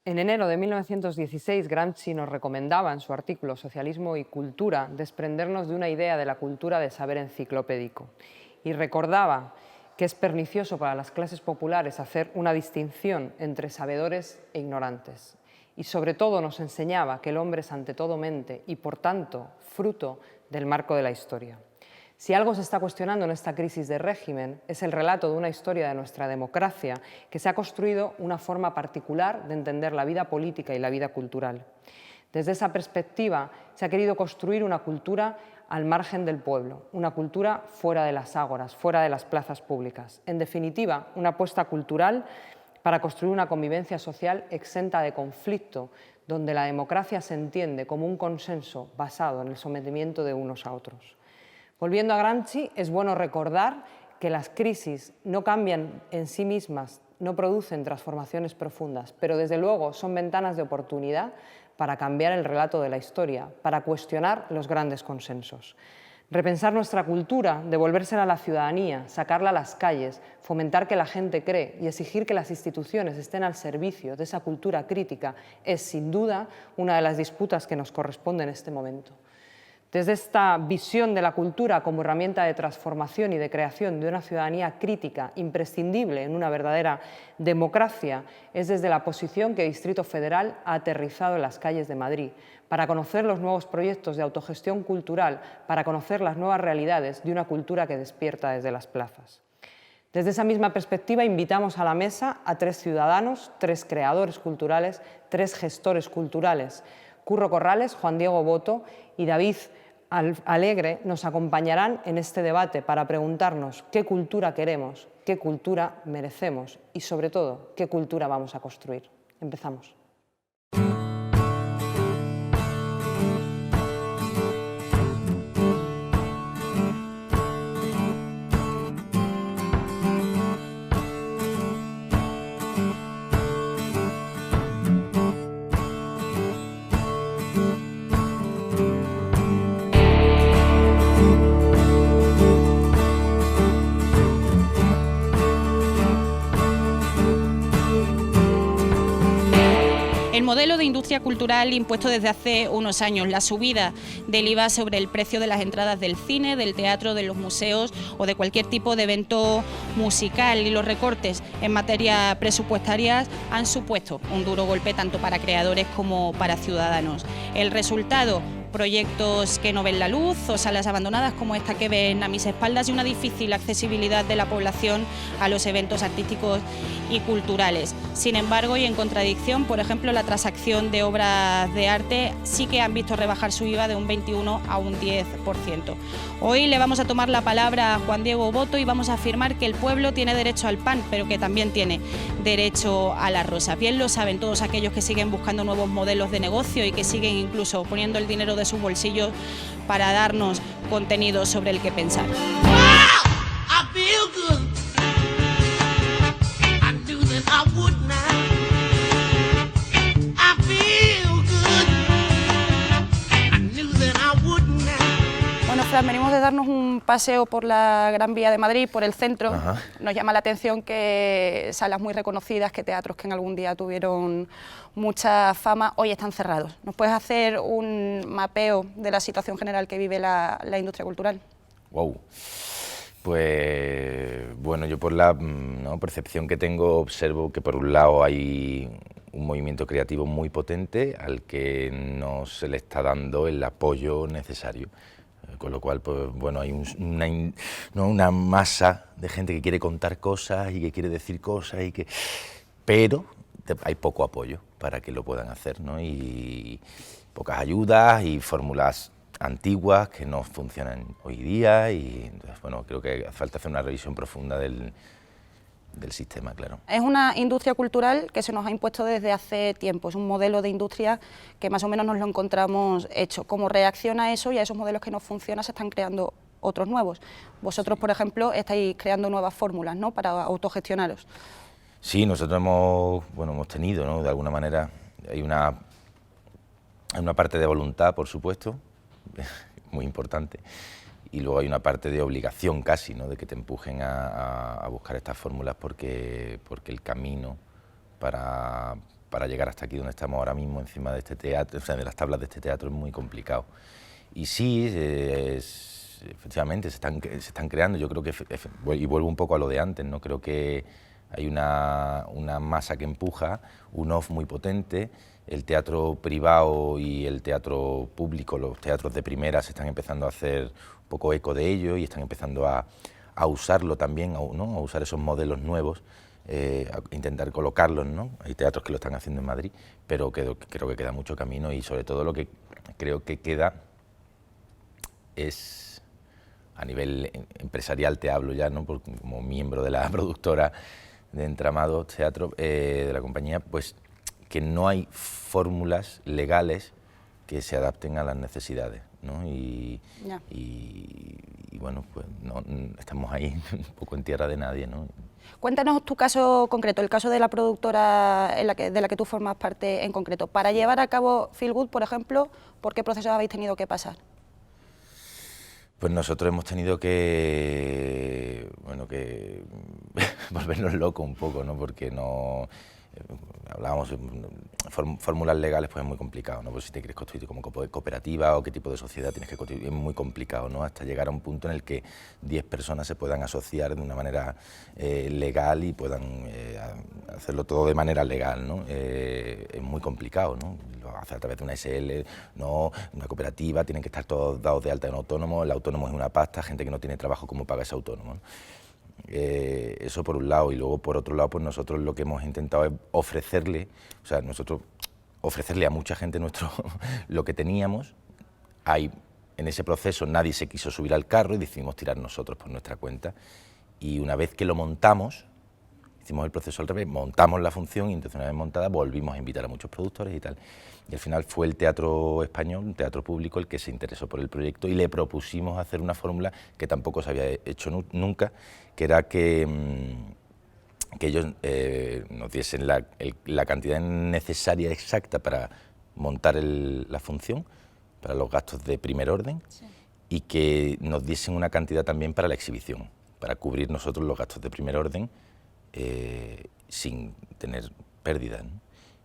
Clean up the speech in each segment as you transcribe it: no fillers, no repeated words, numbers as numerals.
En enero de 1916, Gramsci nos recomendaba en su artículo Socialismo y Cultura desprendernos de una idea de la cultura de saber enciclopédico y recordaba que es pernicioso para las clases populares hacer una distinción entre sabedores e ignorantes. Y sobre todo nos enseñaba que el hombre es ante todo mente y, por tanto, fruto del marco de la historia. Si algo se está cuestionando en esta crisis de régimen es el relato de una historia de nuestra democracia que se ha construido una forma particular de entender la vida política y la vida cultural. Desde esa perspectiva se ha querido construir una cultura al margen del pueblo, una cultura fuera de las ágoras, fuera de las plazas públicas. En definitiva, una apuesta cultural para construir una convivencia social exenta de conflicto, donde la democracia se entiende como un consenso basado en el sometimiento de unos a otros. Volviendo a Gramsci, es bueno recordar que las crisis no cambian en sí mismas, no producen transformaciones profundas, pero desde luego son ventanas de oportunidad para cambiar el relato de la historia, para cuestionar los grandes consensos. Repensar nuestra cultura, devolvérsela a la ciudadanía, sacarla a las calles, fomentar que la gente cree y exigir que las instituciones estén al servicio de esa cultura crítica es, sin duda, una de las disputas que nos corresponde en este momento. Desde esta visión de la cultura como herramienta de transformación y de creación de una ciudadanía crítica imprescindible en una verdadera democracia, es desde la posición que Distrito Federal ha aterrizado en las calles de Madrid, para conocer los nuevos proyectos de autogestión cultural, para conocer las nuevas realidades de una cultura que despierta desde las plazas. Desde esa misma perspectiva invitamos a la mesa a 3 ciudadanos, 3 creadores culturales, 3 gestores culturales. Curro Corrales, Juan Diego Boto y David Alegre nos acompañarán en este debate para preguntarnos qué cultura queremos, qué cultura merecemos y, sobre todo, qué cultura vamos a construir. Empezamos. El modelo de industria cultural impuesto desde hace unos años, la subida del IVA sobre el precio de las entradas del cine, del teatro, de los museos o de cualquier tipo de evento musical y los recortes en materia presupuestarias han supuesto un duro golpe tanto para creadores como para ciudadanos. El resultado: proyectos que no ven la luz o salas abandonadas como esta que ven a mis espaldas y una difícil accesibilidad de la población a los eventos artísticos y culturales. Sin embargo, y en contradicción, por ejemplo, la transacción de obras de arte sí que han visto rebajar su IVA de un 21 a un 10%. Hoy le vamos a tomar la palabra a Juan Diego Boto y vamos a afirmar que el pueblo tiene derecho al pan, pero que también tiene derecho a la rosa. Bien lo saben todos aquellos que siguen buscando nuevos modelos de negocio y que siguen incluso poniendo el dinero de sus bolsillos para darnos contenido sobre el que pensar. Bueno, Fran, venimos de darnos un paseo por la Gran Vía de Madrid, por el centro. Ajá. Nos llama la atención que salas muy reconocidas, que teatros que en algún día tuvieron mucha fama, hoy están cerrados. ¿Nos puedes hacer un mapeo de la situación general que vive la industria cultural? Wow. Pues bueno, yo por la percepción que tengo observo que por un lado hay un movimiento creativo muy potente al que no se le está dando el apoyo necesario. Con lo cual, pues bueno, hay una masa de gente que quiere contar cosas y que quiere decir cosas, pero hay poco apoyo para que lo puedan hacer, ¿no? Y pocas ayudas y fórmulas antiguas que no funcionan hoy día y entonces, bueno, creo que falta hacer una revisión profunda del sistema, claro. Es una industria cultural que se nos ha impuesto desde hace tiempo, es un modelo de industria que más o menos nos lo encontramos hecho. Como reacciona a eso y a esos modelos que no funcionan, se están creando otros nuevos. Vosotros, por ejemplo, estáis creando nuevas fórmulas, ¿no?, para autogestionaros. Sí, nosotros hemos tenido, ¿no?, de alguna manera, hay una parte de voluntad, por supuesto, muy importante, y luego hay una parte de obligación casi, ¿no?, de que te empujen a buscar estas fórmulas porque el camino para para llegar hasta aquí donde estamos ahora mismo, encima de este teatro, o sea, de las tablas de este teatro, es muy complicado. Y sí, efectivamente, se están creando, yo creo que, y vuelvo un poco a lo de antes, ¿no? Creo que hay una masa que empuja, un off muy potente, el teatro privado y el teatro público, los teatros de primera se están empezando a hacer un poco eco de ello y están empezando a usarlo también, ¿no? A usar esos modelos nuevos, a intentar colocarlos, ¿no? Hay teatros que lo están haciendo en Madrid, pero creo que queda mucho camino y sobre todo lo que creo que queda es, a nivel empresarial te hablo ya, ¿no? Como miembro de la productora de Entramados Teatro, de la compañía, pues que no hay fórmulas legales que se adapten a las necesidades, ¿no? Y bueno, pues no, estamos ahí un poco en tierra de nadie, ¿no? Cuéntanos tu caso concreto, el caso de la productora de la que tú formas parte en concreto. Para llevar a cabo Feel Good, por ejemplo, ¿por qué procesos habéis tenido que pasar? Pues nosotros hemos tenido que volvernos locos un poco, ¿no? Porque no hablábamos fórmulas legales, pues es muy complicado, ¿no? Pues si te quieres constituir como cooperativa o qué tipo de sociedad tienes que constituir, es muy complicado, ¿no? Hasta llegar a un punto en el que 10 personas se puedan asociar de una manera legal y puedan hacerlo todo de manera legal, ¿no? Es muy complicado, ¿no? Lo hace a través de una SL, no, una cooperativa, tienen que estar todos dados de alta en autónomo, el autónomo es una pasta, gente que no tiene trabajo, ¿cómo paga ese autónomo, ¿no? Eso por un lado, y luego por otro lado, pues nosotros lo que hemos intentado es ofrecerle a mucha gente lo que teníamos. En ese proceso nadie se quiso subir al carro y decidimos tirar nosotros por nuestra cuenta, y una vez que lo montamos, hicimos el proceso al revés, montamos la función y entonces una vez montada volvimos a invitar a muchos productores y tal. Y al final fue el Teatro Español, un teatro público, el que se interesó por el proyecto y le propusimos hacer una fórmula que tampoco se había hecho nunca, que era que ellos nos diesen la cantidad necesaria exacta para montar la función, para los gastos de primer orden, sí, y que nos diesen una cantidad también para la exhibición, para cubrir nosotros los gastos de primer orden sin tener pérdidas, ¿no?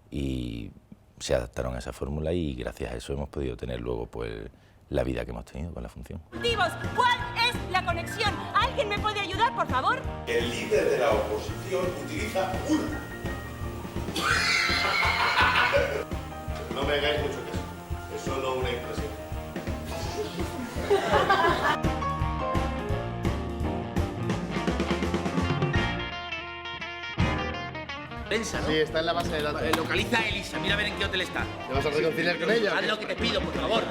Y se adaptaron a esa fórmula y gracias a eso hemos podido tener luego pues la vida que hemos tenido con la función. ¿Cuál es la conexión? ¿Alguien me puede ayudar, por favor? El líder de la oposición utiliza un... No me hagáis mucho caso, es solo una impresión. Pensa, ¿no? Sí, está en la base de datos. Localiza a Elisa, mira a ver en qué hotel está. ¿Te vas a reconciliar con ella? Haz lo que te pido, por favor.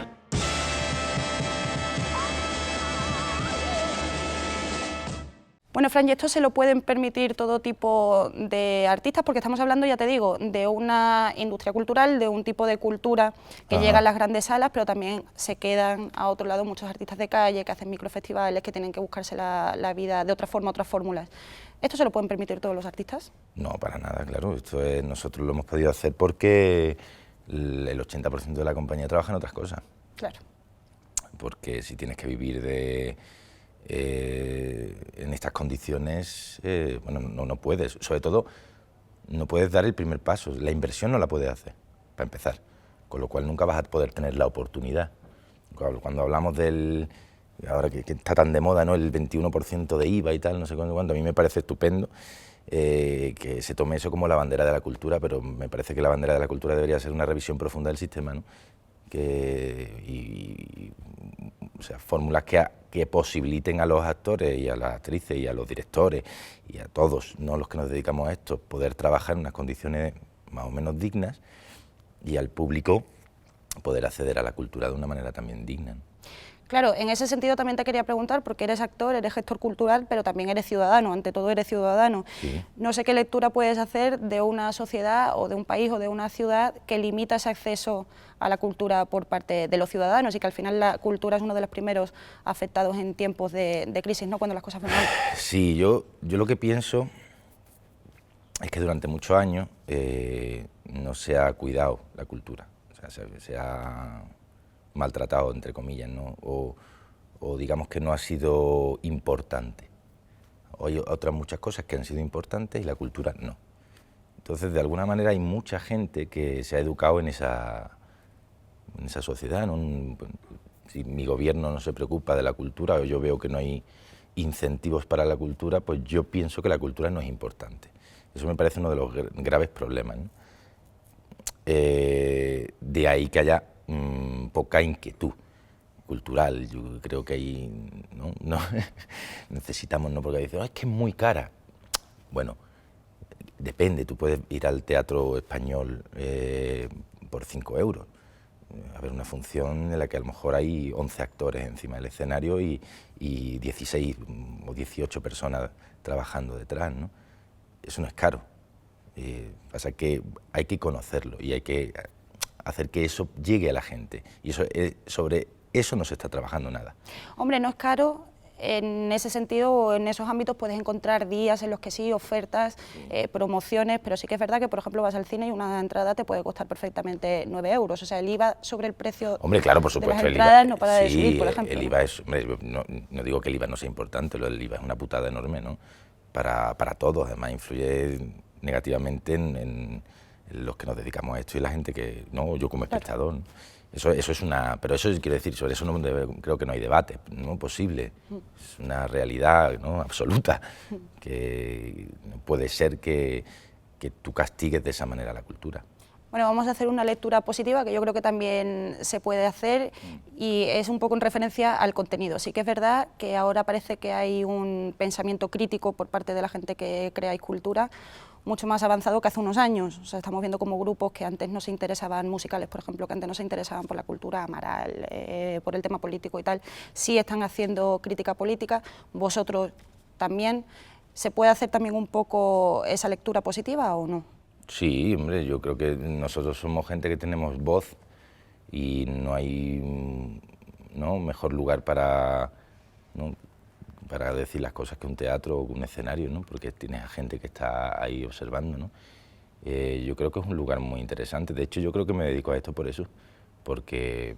Bueno, Fran, y esto se lo pueden permitir todo tipo de artistas, porque estamos hablando, ya te digo, de una industria cultural, de un tipo de cultura que llega a las grandes salas, pero también se quedan a otro lado muchos artistas de calle que hacen microfestivales, que tienen que buscarse la vida de otra forma, otras fórmulas. ¿Esto se lo pueden permitir todos los artistas? No, para nada, claro. Nosotros lo hemos podido hacer porque el 80% de la compañía trabaja en otras cosas. Claro. Porque si tienes que vivir en estas condiciones, bueno, no puedes. Sobre todo, no puedes dar el primer paso. La inversión no la puedes hacer, para empezar. Con lo cual nunca vas a poder tener la oportunidad. Cuando hablamos ahora que está tan de moda, ¿no? El 21% de IVA y tal, no sé cuánto, a mí me parece estupendo que se tome eso como la bandera de la cultura, pero me parece que la bandera de la cultura debería ser una revisión profunda del sistema, ¿no? O sea, fórmulas que posibiliten a los actores y a las actrices y a los directores y a todos, no los que nos dedicamos a esto, poder trabajar en unas condiciones más o menos dignas y al público poder acceder a la cultura de una manera también digna, ¿no? Claro, en ese sentido también te quería preguntar, porque eres actor, eres gestor cultural, pero también eres ciudadano, ante todo eres ciudadano. Sí. No sé qué lectura puedes hacer de una sociedad o de un país o de una ciudad que limita ese acceso a la cultura por parte de los ciudadanos y que al final la cultura es uno de los primeros afectados en tiempos de crisis, ¿no? Cuando las cosas van mal. Sí, yo lo que pienso es que durante muchos años no se ha cuidado la cultura, o sea, se ha maltratado, entre comillas, ¿no? O digamos que no ha sido importante. Hay otras muchas cosas que han sido importantes y la cultura no. Entonces, de alguna manera hay mucha gente que se ha educado en esa sociedad, ¿no? Si mi gobierno no se preocupa de la cultura o yo veo que no hay incentivos para la cultura, pues yo pienso que la cultura no es importante. Eso me parece uno de los graves problemas, ¿no? De ahí que haya poca inquietud cultural. Yo creo que ahí no necesitamos, no, porque dicen, es que es muy cara. Bueno, depende, tú puedes ir al teatro español por 5 euros, a ver una función en la que a lo mejor hay 11 actores encima del escenario y 16 o 18 personas trabajando detrás, ¿no? Eso no es caro. Pasa que hay que conocerlo y hay que hacer que eso llegue a la gente. Y sobre eso no se está trabajando nada. Hombre, no es caro. En ese sentido, en esos ámbitos puedes encontrar días en los que sí, ofertas, promociones, pero sí que es verdad que, por ejemplo, vas al cine y una entrada te puede costar perfectamente 9 euros. O sea, el IVA sobre el precio, hombre, claro, por supuesto, de las entradas el IVA, no para de subir, por ejemplo. El IVA es, hombre, no digo que el IVA no sea importante, lo del IVA es una putada enorme, ¿no? Para todos, además influye negativamente en los que nos dedicamos a esto y la gente que, no, yo como espectador, ¿no? Eso es una, pero eso quiero decir, sobre eso creo que no hay debate, no posible, es una realidad, ¿no?, absoluta, que no puede ser que tú castigues de esa manera la cultura. Bueno, vamos a hacer una lectura positiva que yo creo que también se puede hacer y es un poco en referencia al contenido. Sí que es verdad que ahora parece que hay un pensamiento crítico por parte de la gente que crea cultura mucho más avanzado que hace unos años. O sea, estamos viendo como grupos que antes no se interesaban, musicales por ejemplo, que antes no se interesaban por la cultura, Amaral, por el tema político y tal, sí están haciendo crítica política, vosotros también. ¿Se puede hacer también un poco esa lectura positiva o no? Sí, hombre, yo creo que nosotros somos gente que tenemos voz y no hay mejor lugar para decir las cosas que un teatro o un escenario, ¿no? Porque tienes a gente que está ahí observando, ¿no? Yo creo que es un lugar muy interesante. De hecho, yo creo que me dedico a esto por eso, porque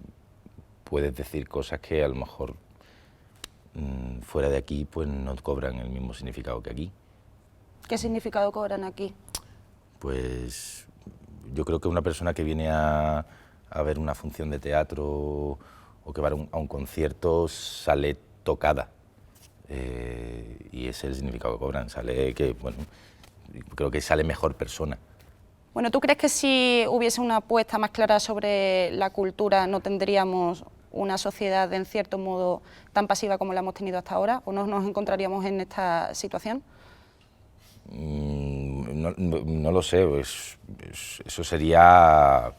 puedes decir cosas que a lo mejor fuera de aquí pues no cobran el mismo significado que aquí. ¿Qué significado cobran aquí? Pues yo creo que una persona que viene a ver una función de teatro o que va a un concierto sale tocada, y ese es el significado que cobran, creo que sale mejor persona. Bueno, ¿tú crees que si hubiese una apuesta más clara sobre la cultura no tendríamos una sociedad en cierto modo tan pasiva como la hemos tenido hasta ahora, o no nos encontraríamos en esta situación? No lo sé, eso sería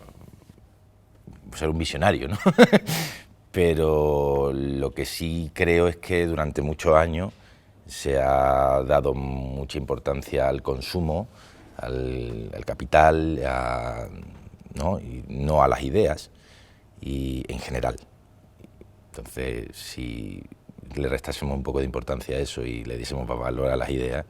ser un visionario, ¿no? Pero lo que sí creo es que durante muchos años se ha dado mucha importancia al consumo, al capital, y no a las ideas, y en general. Entonces, si le restásemos un poco de importancia a eso y le diésemos valor a las ideas,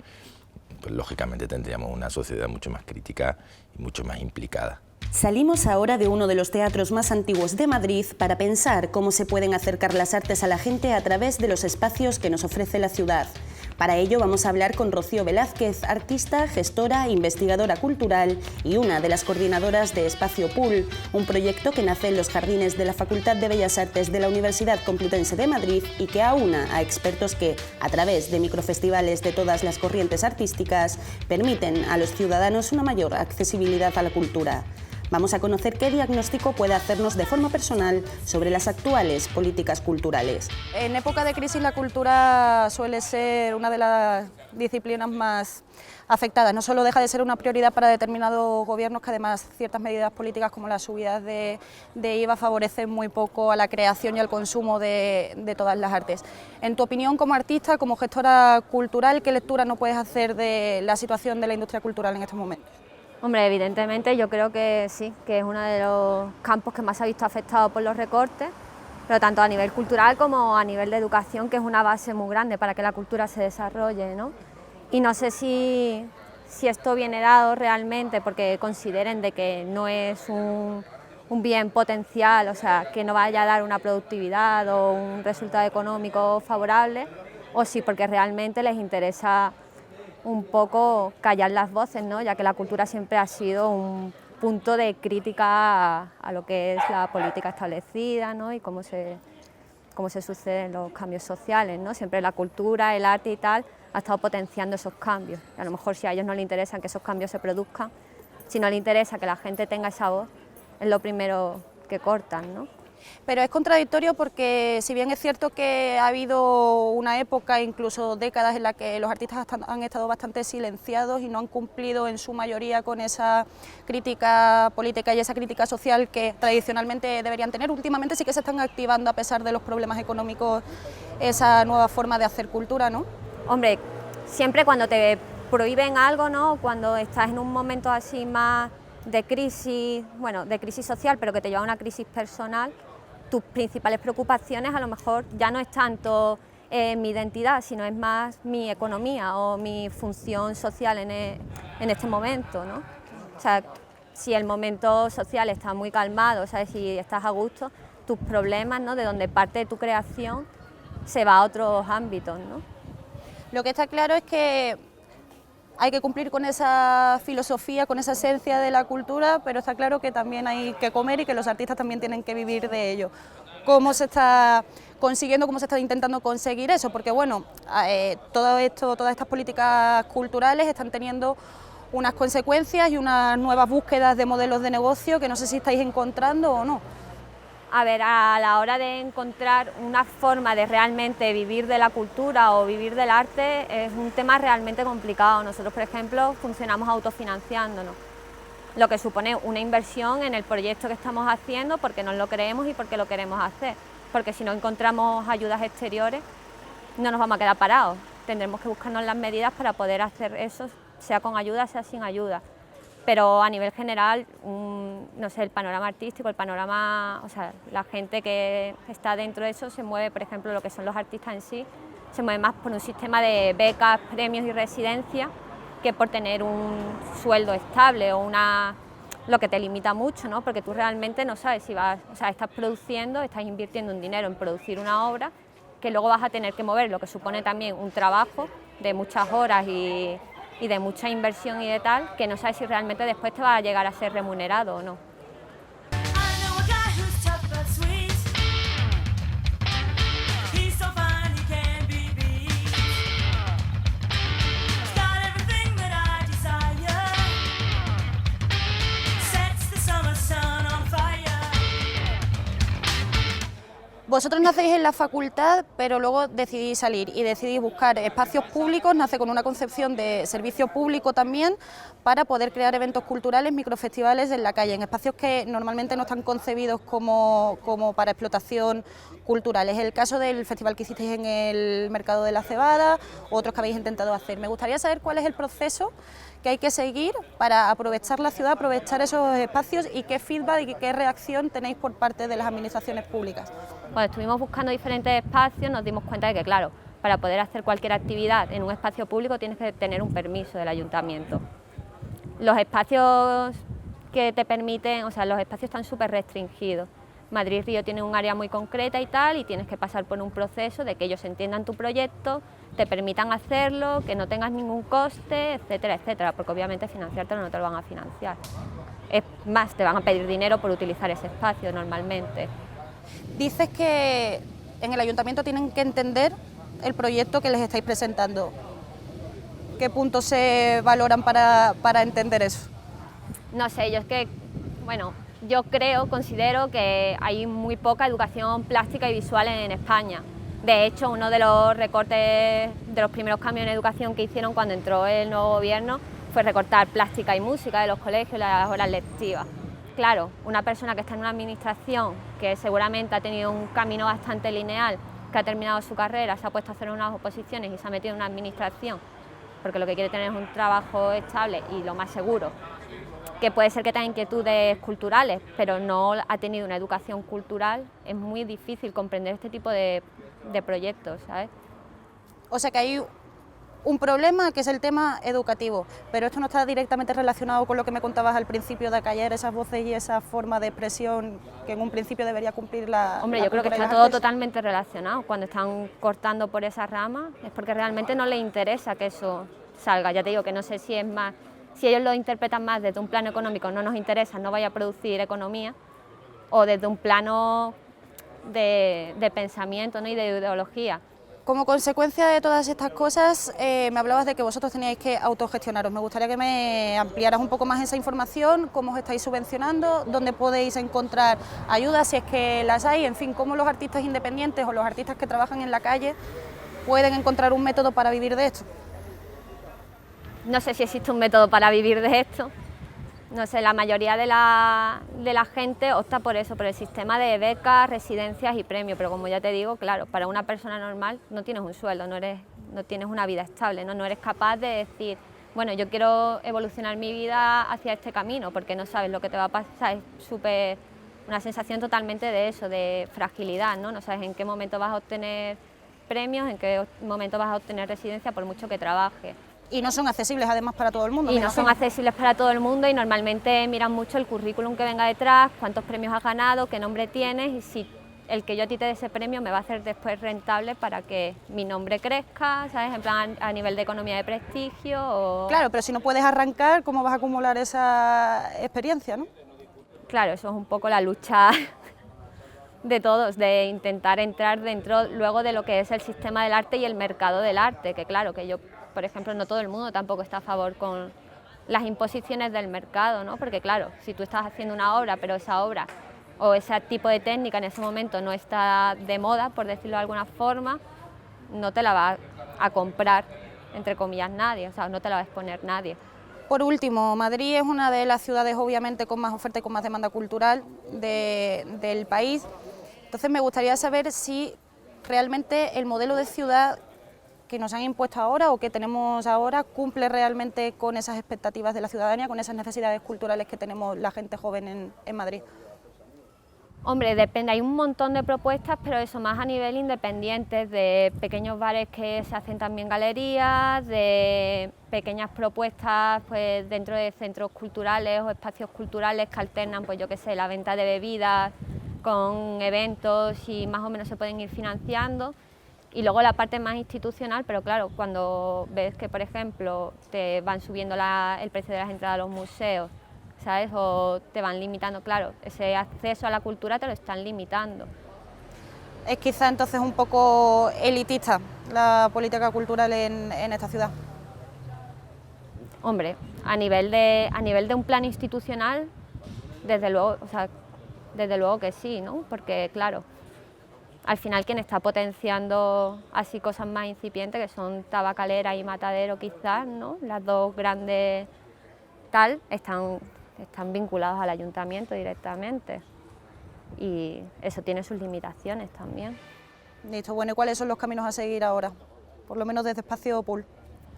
pues lógicamente tendríamos una sociedad mucho más crítica y mucho más implicada. Salimos ahora de uno de los teatros más antiguos de Madrid para pensar cómo se pueden acercar las artes a la gente a través de los espacios que nos ofrece la ciudad. Para ello vamos a hablar con Rocío Velázquez, artista, gestora, investigadora cultural y una de las coordinadoras de Espacio Pool, un proyecto que nace en los jardines de la Facultad de Bellas Artes de la Universidad Complutense de Madrid y que aúna a expertos que, a través de microfestivales de todas las corrientes artísticas, permiten a los ciudadanos una mayor accesibilidad a la cultura. Vamos a conocer qué diagnóstico puede hacernos de forma personal sobre las actuales políticas culturales. En época de crisis la cultura suele ser una de las disciplinas más afectadas. No solo deja de ser una prioridad para determinados gobiernos, que además ciertas medidas políticas como las subidas de IVA favorecen muy poco a la creación y al consumo de todas las artes. En tu opinión, como artista, como gestora cultural, ¿qué lectura no puedes hacer de la situación de la industria cultural en estos momentos? Hombre, evidentemente yo creo que sí, que es uno de los campos que más se ha visto afectado por los recortes, pero tanto a nivel cultural como a nivel de educación, que es una base muy grande para que la cultura se desarrolle, ¿no? Y no sé si esto viene dado realmente porque consideren de que no es un bien potencial, o sea, que no vaya a dar una productividad o un resultado económico favorable, o si porque realmente les interesa un poco callar las voces, ¿no? Ya que la cultura siempre ha sido un punto de crítica a lo que es la política establecida, ¿no? Y cómo se suceden los cambios sociales, ¿no? Siempre la cultura, el arte y tal ha estado potenciando esos cambios. Y a lo mejor si a ellos no les interesa que esos cambios se produzcan, si no les interesa que la gente tenga esa voz, es lo primero que cortan, ¿no? Pero es contradictorio porque si bien es cierto que ha habido una época, incluso décadas, en la que los artistas han estado bastante silenciados y no han cumplido en su mayoría con esa crítica política y esa crítica social que tradicionalmente deberían tener, últimamente sí que se están activando, a pesar de los problemas económicos, esa nueva forma de hacer cultura, ¿no? Hombre, siempre cuando te prohíben algo, ¿no? Cuando estás en un momento así más de crisis, bueno, de crisis social, pero que te lleva a una crisis personal, tus principales preocupaciones a lo mejor ya no es tanto mi identidad, sino es más mi economía o mi función social en este momento, ¿no? O sea, si el momento social está muy calmado, ¿sabes? Si estás a gusto, tus problemas, ¿no? De donde parte de tu creación se va a otros ámbitos, ¿no? Lo que está claro es que hay que cumplir con esa filosofía, con esa esencia de la cultura, pero está claro que también hay que comer y que los artistas también tienen que vivir de ello. ¿Cómo se está consiguiendo, cómo se está intentando conseguir eso? Porque bueno, todas estas políticas culturales están teniendo unas consecuencias y unas nuevas búsquedas de modelos de negocio que no sé si estáis encontrando o no. A ver, a la hora de encontrar una forma de realmente vivir de la cultura o vivir del arte es un tema realmente complicado. Nosotros, por ejemplo, funcionamos autofinanciándonos, lo que supone una inversión en el proyecto que estamos haciendo porque nos lo creemos y porque lo queremos hacer. Porque si no encontramos ayudas exteriores, no nos vamos a quedar parados. Tendremos que buscarnos las medidas para poder hacer eso, sea con ayuda, sea sin ayuda. Pero a nivel general, no sé, el panorama artístico, el panorama, o sea, la gente que está dentro de eso se mueve, por ejemplo, lo que son los artistas en sí, se mueve más por un sistema de becas, premios y residencia que por tener un sueldo estable o lo que te limita mucho, ¿no? Porque tú realmente no sabes si estás produciendo, estás invirtiendo un dinero en producir una obra que luego vas a tener que mover, lo que supone también un trabajo de muchas horas y de mucha inversión y de tal, que no sabes si realmente después te va a llegar a ser remunerado o no. Vosotros nacéis en la facultad, pero luego decidís salir y decidís buscar espacios públicos, nace con una concepción de servicio público también, para poder crear eventos culturales, microfestivales en la calle, en espacios que normalmente no están concebidos como para explotación cultural. Es el caso del festival que hicisteis en el Mercado de la Cebada, otros que habéis intentado hacer. Me gustaría saber cuál es el proceso que hay que seguir para aprovechar la ciudad, aprovechar esos espacios y qué feedback y qué reacción tenéis por parte de las administraciones públicas. Cuando estuvimos buscando diferentes espacios nos dimos cuenta de que, claro, para poder hacer cualquier actividad en un espacio público tienes que tener un permiso del ayuntamiento. Los espacios que te permiten, o sea, los espacios están súper restringidos. Madrid Río tiene un área muy concreta y tal, y tienes que pasar por un proceso de que ellos entiendan tu proyecto, te permitan hacerlo, que no tengas ningún coste, etcétera, etcétera, porque obviamente financiártelo no te lo van a financiar. Es más, te van a pedir dinero por utilizar ese espacio normalmente. Dices que en el ayuntamiento tienen que entender el proyecto que les estáis presentando. ¿Qué puntos se valoran para entender eso? No sé, yo considero que hay muy poca educación plástica y visual en España. De hecho, uno de los recortes, de los primeros cambios en educación que hicieron cuando entró el nuevo gobierno fue recortar plástica y música de los colegios, las horas lectivas. Claro, una persona que está en una administración que seguramente ha tenido un camino bastante lineal, que ha terminado su carrera, se ha puesto a hacer unas oposiciones y se ha metido en una administración, porque lo que quiere tener es un trabajo estable y lo más seguro, que puede ser que tenga inquietudes culturales, pero no ha tenido una educación cultural, es muy difícil comprender este tipo de proyectos, ¿sabes? O sea que hay un problema que es el tema educativo, pero esto no está directamente relacionado con lo que me contabas al principio de acallar esas voces y esa forma de expresión que en un principio debería cumplir la... Hombre, yo creo que está todo totalmente relacionado. Cuando están cortando por esa rama es porque realmente no les interesa que eso salga. Ya te digo que no sé si es más, si ellos lo interpretan más desde un plano económico, no nos interesa, no vaya a producir economía, o desde un plano de pensamiento, ¿no? Y de ideología. Como consecuencia de todas estas cosas, me hablabas de que vosotros teníais que autogestionaros. Me gustaría que me ampliaras un poco más esa información, cómo os estáis subvencionando, dónde podéis encontrar ayuda, si es que las hay, en fin, cómo los artistas independientes o los artistas que trabajan en la calle pueden encontrar un método para vivir de esto. No sé si existe un método para vivir de esto. No sé, la mayoría de la gente opta por eso, por el sistema de becas, residencias y premios, pero como ya te digo, claro, para una persona normal no tienes un sueldo, no tienes una vida estable, no eres capaz de decir, bueno, yo quiero evolucionar mi vida hacia este camino, porque no sabes lo que te va a pasar, es una sensación totalmente de eso, de fragilidad, ¿no? No sabes en qué momento vas a obtener premios, en qué momento vas a obtener residencia, por mucho que trabajes. Y no son accesibles además para todo el mundo. Y no son accesibles para todo el mundo y normalmente miran mucho el currículum que venga detrás, cuántos premios has ganado, qué nombre tienes y si el que yo a ti te dé ese premio me va a hacer después rentable para que mi nombre crezca, ¿sabes? En plan a nivel de economía de prestigio o... Claro, pero si no puedes arrancar, ¿cómo vas a acumular esa experiencia, no? Claro, eso es un poco la lucha de todos, de intentar entrar dentro luego de lo que es el sistema del arte y el mercado del arte, que claro, que yo... Por ejemplo, no todo el mundo tampoco está a favor con las imposiciones del mercado, ¿no? Porque claro, si tú estás haciendo una obra, pero esa obra o ese tipo de técnica en ese momento no está de moda, por decirlo de alguna forma, no te la va a comprar, entre comillas, nadie, o sea, no te la va a exponer nadie. Por último, Madrid es una de las ciudades obviamente con más oferta y con más demanda cultural del país, entonces me gustaría saber si realmente el modelo de ciudad que nos han impuesto ahora o que tenemos ahora cumple realmente con esas expectativas de la ciudadanía, con esas necesidades culturales que tenemos la gente joven en Madrid. Hombre, depende, hay un montón de propuestas, pero eso más a nivel independiente, de pequeños bares que se hacen también galerías, de pequeñas propuestas pues dentro de centros culturales o espacios culturales que alternan, pues yo qué sé, la venta de bebidas con eventos y más o menos se pueden ir financiando. Y luego la parte más institucional, pero claro, cuando ves que, por ejemplo, te van subiendo el precio de las entradas a los museos, ¿sabes? O te van limitando, claro, ese acceso a la cultura te lo están limitando. Es quizá entonces un poco elitista la política cultural en esta ciudad. Hombre, a nivel de un plan institucional, desde luego, o sea, desde luego que sí, ¿no? Porque, claro, al final quien está potenciando así cosas más incipientes, que son Tabacalera y Matadero quizás, ¿no? Las dos grandes tal, están vinculados al ayuntamiento directamente y eso tiene sus limitaciones también. Listo, bueno, ¿y cuáles son los caminos a seguir ahora? Por lo menos desde Espacio Pool.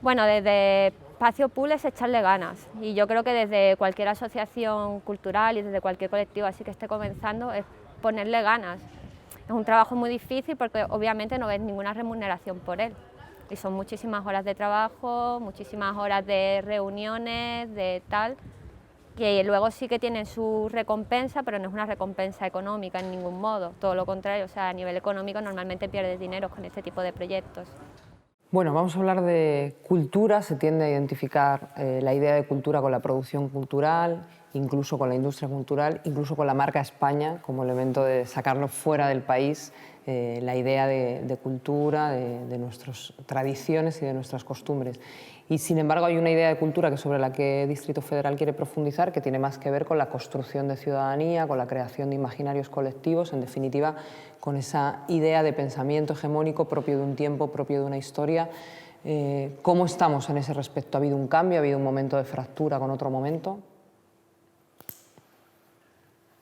Bueno, desde Espacio Pool es echarle ganas y yo creo que desde cualquier asociación cultural y desde cualquier colectivo así que esté comenzando es ponerle ganas. Es un trabajo muy difícil porque obviamente no ves ninguna remuneración por él y son muchísimas horas de trabajo, muchísimas horas de reuniones, de tal, que luego sí que tienen su recompensa, pero no es una recompensa económica en ningún modo, todo lo contrario, o sea, a nivel económico normalmente pierdes dinero con este tipo de proyectos. Bueno, vamos a hablar de cultura, se tiende a identificar la idea de cultura con la producción cultural, incluso con la industria cultural, incluso con la marca España como elemento de sacarlo fuera del país, la idea de cultura, de nuestras tradiciones y de nuestras costumbres. Y sin embargo hay una idea de cultura que sobre la que Distrito Federal quiere profundizar, que tiene más que ver con la construcción de ciudadanía, con la creación de imaginarios colectivos, en definitiva con esa idea de pensamiento hegemónico propio de un tiempo, propio de una historia. ¿Cómo estamos en ese respecto? ¿Ha habido un cambio? ¿Ha habido un momento de fractura con otro momento?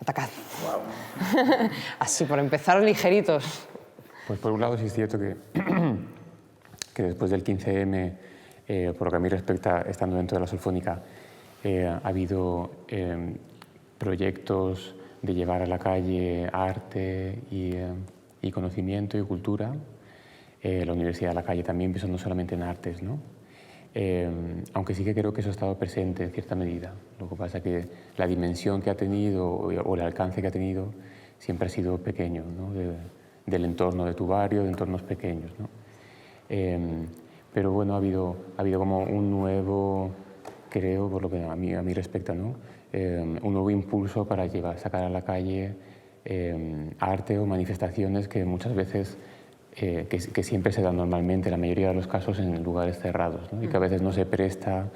Atacad. Wow. Así, por empezar, ligeritos. Pues por un lado sí es cierto que después del 15M, por lo que a mí respecta, estando dentro de la Solfónica, ha habido proyectos de llevar a la calle arte y conocimiento y cultura. La Universidad de la Calle también, pensando solamente en artes, ¿no? Aunque sí que creo que eso ha estado presente en cierta medida. Lo que pasa es que la dimensión que ha tenido o el alcance que ha tenido siempre ha sido pequeño, ¿no? Del entorno de tu barrio, de entornos pequeños, ¿no? pero bueno, ha habido como un nuevo, creo, por lo que a mí respecta, ¿no? Un nuevo impulso para sacar a la calle arte o manifestaciones que muchas veces, que siempre se dan normalmente, en la mayoría de los casos, en lugares cerrados, ¿no? Y que a veces no se presta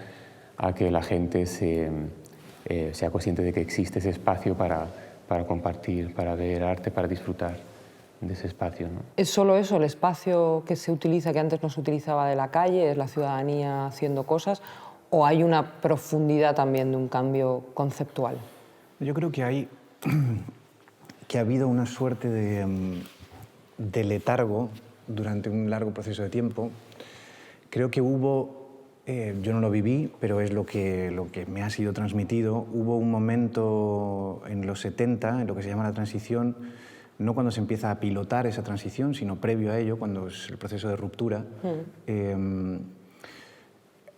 a que la gente sea consciente de que existe ese espacio para compartir, para ver arte, para disfrutar de ese espacio, ¿no? ¿Es solo eso, el espacio que se utiliza, que antes no se utilizaba de la calle, es la ciudadanía haciendo cosas, o hay una profundidad también de un cambio conceptual? Yo creo que ha habido una suerte de letargo durante un largo proceso de tiempo. Creo que hubo, yo no lo viví, pero es lo que me ha sido transmitido, hubo un momento en los 70, en lo que se llama la transición, no cuando se empieza a pilotar esa transición, sino previo a ello, cuando es el proceso de ruptura.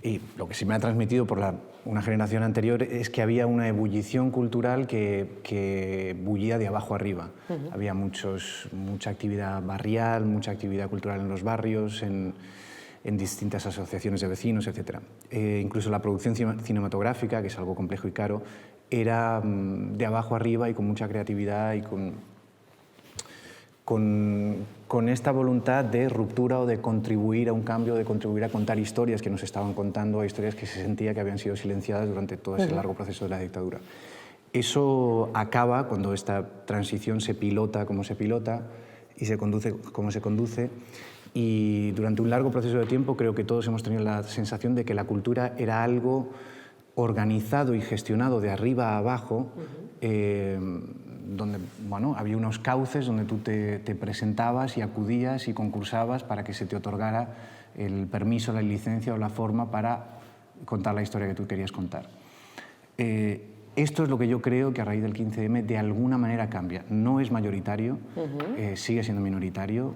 Y lo que sí me ha transmitido por una generación anterior es que había una ebullición cultural que bullía de abajo arriba. Había mucha actividad barrial, mucha actividad cultural en los barrios, en distintas asociaciones de vecinos, etc. Incluso la producción cinematográfica, que es algo complejo y caro, era de abajo arriba y con mucha creatividad y con esta voluntad de ruptura o de contribuir a un cambio, de contribuir a contar historias que nos estaban contando, historias que se sentía que habían sido silenciadas durante todo ese largo proceso de la dictadura. Eso acaba cuando esta transición se pilota como se pilota y se conduce como se conduce, y durante un largo proceso de tiempo creo que todos hemos tenido la sensación de que la cultura era algo organizado y gestionado de arriba a abajo, donde había unos cauces donde tú te presentabas y acudías y concursabas para que se te otorgara el permiso, la licencia o la forma para contar la historia que tú querías contar. Esto es lo que yo creo que a raíz del 15M de alguna manera cambia. No es mayoritario, sigue siendo minoritario,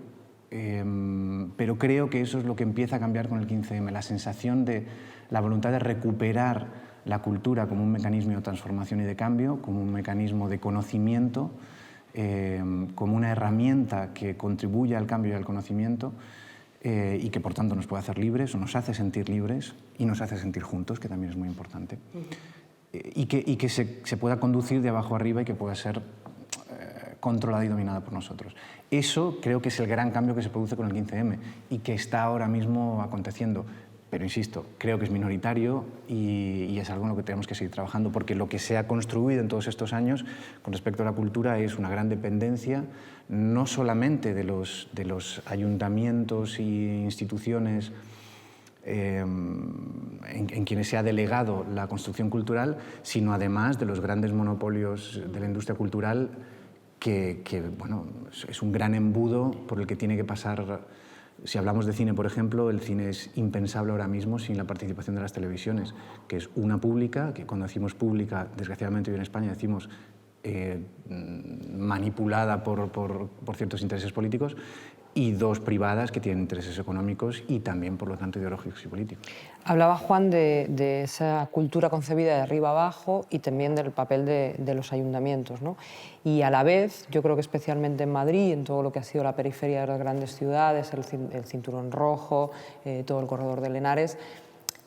pero creo que eso es lo que empieza a cambiar con el 15M, la sensación de la voluntad de recuperar la cultura como un mecanismo de transformación y de cambio, como un mecanismo de conocimiento, como una herramienta que contribuye al cambio y al conocimiento y que por tanto nos puede hacer libres o nos hace sentir libres y nos hace sentir juntos, que también es muy importante, y que se pueda conducir de abajo arriba y que pueda ser controlada y dominada por nosotros. Eso creo que es el gran cambio que se produce con el 15M y que está ahora mismo aconteciendo. Pero insisto, creo que es minoritario y es algo en lo que tenemos que seguir trabajando, porque lo que se ha construido en todos estos años con respecto a la cultura es una gran dependencia, no solamente de los ayuntamientos e instituciones en quienes se ha delegado la construcción cultural, sino además de los grandes monopolios de la industria cultural que es un gran embudo por el que tiene que pasar. Si hablamos de cine, por ejemplo, el cine es impensable ahora mismo sin la participación de las televisiones, que es una pública, que cuando decimos pública, desgraciadamente hoy en España decimos manipulada por ciertos intereses políticos, y dos privadas que tienen intereses económicos y también, por lo tanto, ideológicos y políticos. Hablaba Juan de esa cultura concebida de arriba abajo y también del papel de los ayuntamientos, ¿no? Y a la vez, yo creo que especialmente en Madrid, en todo lo que ha sido la periferia de las grandes ciudades, el Cinturón Rojo, todo el corredor de Lenares,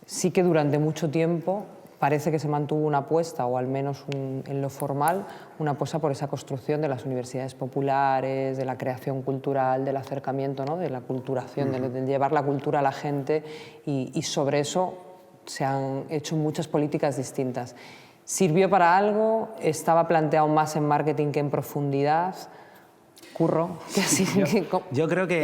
sí que durante mucho tiempo parece que se mantuvo una apuesta, o al menos en lo formal, una apuesta por esa construcción de las universidades populares, de la creación cultural, del acercamiento, ¿no? De la culturación, de llevar la cultura a la gente, y sobre eso se han hecho muchas políticas distintas. ¿Sirvió para algo? ¿Estaba planteado más en marketing que en profundidad? Curro, yo creo que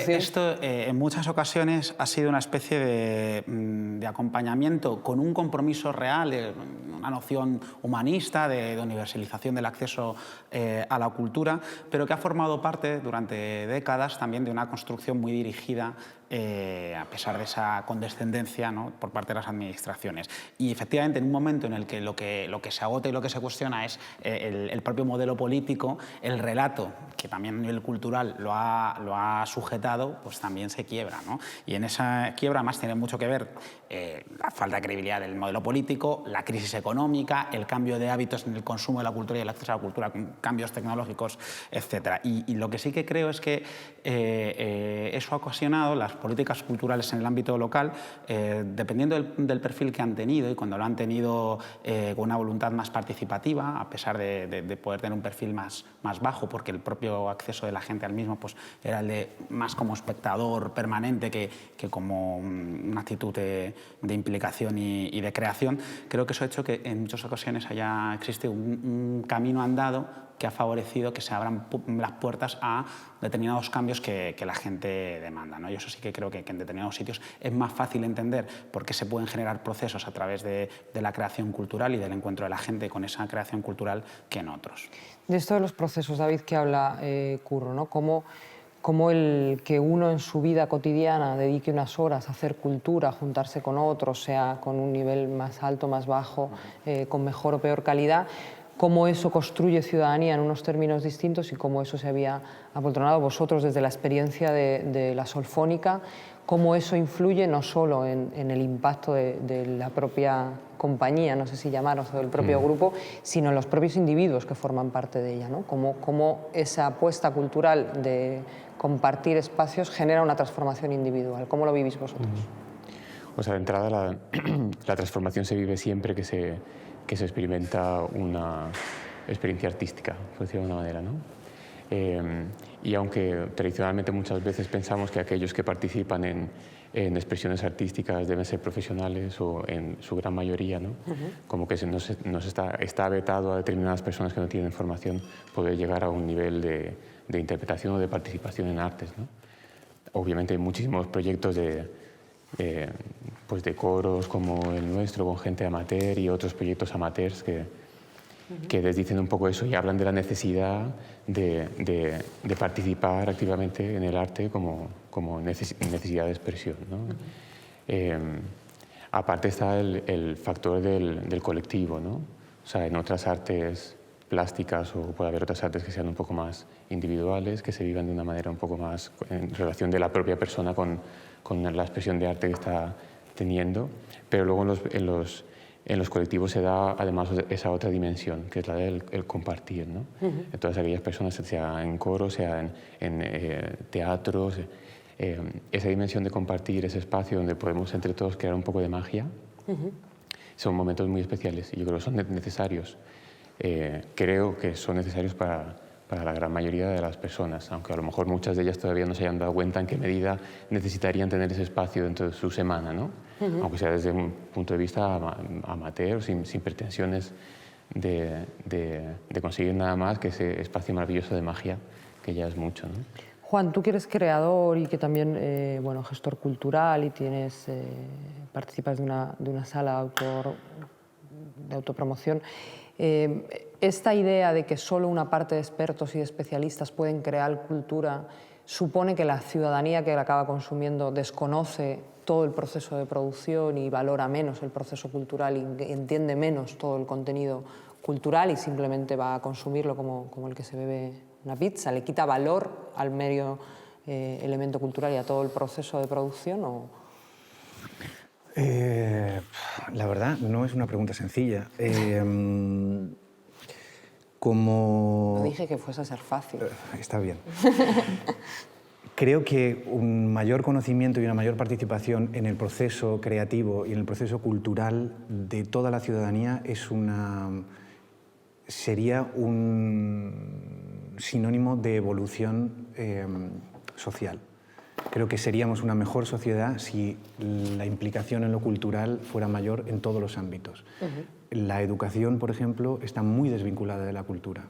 esto en muchas ocasiones ha sido una especie de acompañamiento con un compromiso real, una noción humanista de universalización del acceso a la cultura, pero que ha formado parte durante décadas también de una construcción muy dirigida a pesar de esa condescendencia, ¿no?, por parte de las administraciones. Y efectivamente, en un momento en el que lo que se agota y lo que se cuestiona es el propio modelo político, el relato, que también a nivel cultural lo ha sujetado, pues también se quiebra, ¿no? Y en esa quiebra además tiene mucho que ver la falta de credibilidad del modelo político, la crisis económica, el cambio de hábitos en el consumo de la cultura y el acceso a la cultura con cambios tecnológicos, etc. Y lo que sí que creo es que eso ha ocasionado las políticas culturales en el ámbito local, dependiendo del perfil que han tenido, y cuando lo han tenido con una voluntad más participativa, a pesar de poder tener un perfil más bajo, porque el propio acceso de la gente al mismo pues, era el de más como espectador permanente que como una actitud de implicación y de creación, creo que eso ha hecho que en muchas ocasiones existe un camino andado que ha favorecido que se abran las puertas a determinados cambios que la gente demanda, ¿no? Y eso sí que creo que en determinados sitios es más fácil entender por qué se pueden generar procesos a través de la creación cultural y del encuentro de la gente con esa creación cultural que en otros. De esto de los procesos, David, que habla Curro, ¿no? Cómo el que uno en su vida cotidiana dedique unas horas a hacer cultura, a juntarse con otros, sea con un nivel más alto, más bajo, con mejor o peor calidad, cómo eso construye ciudadanía en unos términos distintos y cómo eso se había apoltronado vosotros desde la experiencia de la Solfónica, cómo eso influye no solo en el impacto de la propia compañía, no sé si llamaros, o del propio grupo, sino en los propios individuos que forman parte de ella, ¿no? Cómo esa apuesta cultural de compartir espacios genera una transformación individual. ¿Cómo lo vivís vosotros? O sea, de entrada la transformación se vive siempre que se experimenta una experiencia artística, por decirlo de alguna manera, ¿no? Y aunque tradicionalmente muchas veces pensamos que aquellos que participan en expresiones artísticas deben ser profesionales o en su gran mayoría, ¿no? Como que está vetado a determinadas personas que no tienen formación poder llegar a un nivel de interpretación o de participación en artes, ¿no? Obviamente hay muchísimos proyectos pues de coros como el nuestro, con gente amateur y otros proyectos amateurs que desdicen un poco eso y hablan de la necesidad de participar activamente en el arte como necesidad de expresión, ¿no? Aparte está el factor del colectivo, ¿no? O sea, en otras artes plásticas o puede haber otras artes que sean un poco más individuales, que se vivan de una manera un poco más en relación de la propia persona con la expresión de arte que está teniendo, pero luego en los colectivos se da además esa otra dimensión, que es la del compartir, ¿no? Todas aquellas personas, sea en coro, sea en teatros, esa dimensión de compartir, ese espacio donde podemos entre todos crear un poco de magia, son momentos muy especiales y yo creo que son necesarios. Creo que son necesarios para la gran mayoría de las personas, aunque a lo mejor muchas de ellas todavía no se hayan dado cuenta en qué medida necesitarían tener ese espacio dentro de su semana, ¿no? Aunque sea desde un punto de vista amateur, sin pretensiones de conseguir nada más que ese espacio maravilloso de magia, que ya es mucho, ¿no? Juan, tú que eres creador y que también gestor cultural y participas de una sala de autopromoción, esta idea de que solo una parte de expertos y de especialistas pueden crear cultura supone que la ciudadanía que la acaba consumiendo desconoce todo el proceso de producción y valora menos el proceso cultural y entiende menos todo el contenido cultural y simplemente va a consumirlo como el que se bebe una pizza, le quita valor al mero elemento cultural y a todo el proceso de producción, ¿o? La verdad, no es una pregunta sencilla. Como... No dije que fuese a ser fácil. Está bien. Creo que un mayor conocimiento y una mayor participación en el proceso creativo y en el proceso cultural de toda la ciudadanía sería un sinónimo de evolución social. Creo que seríamos una mejor sociedad si la implicación en lo cultural fuera mayor en todos los ámbitos. La educación, por ejemplo, está muy desvinculada de la cultura.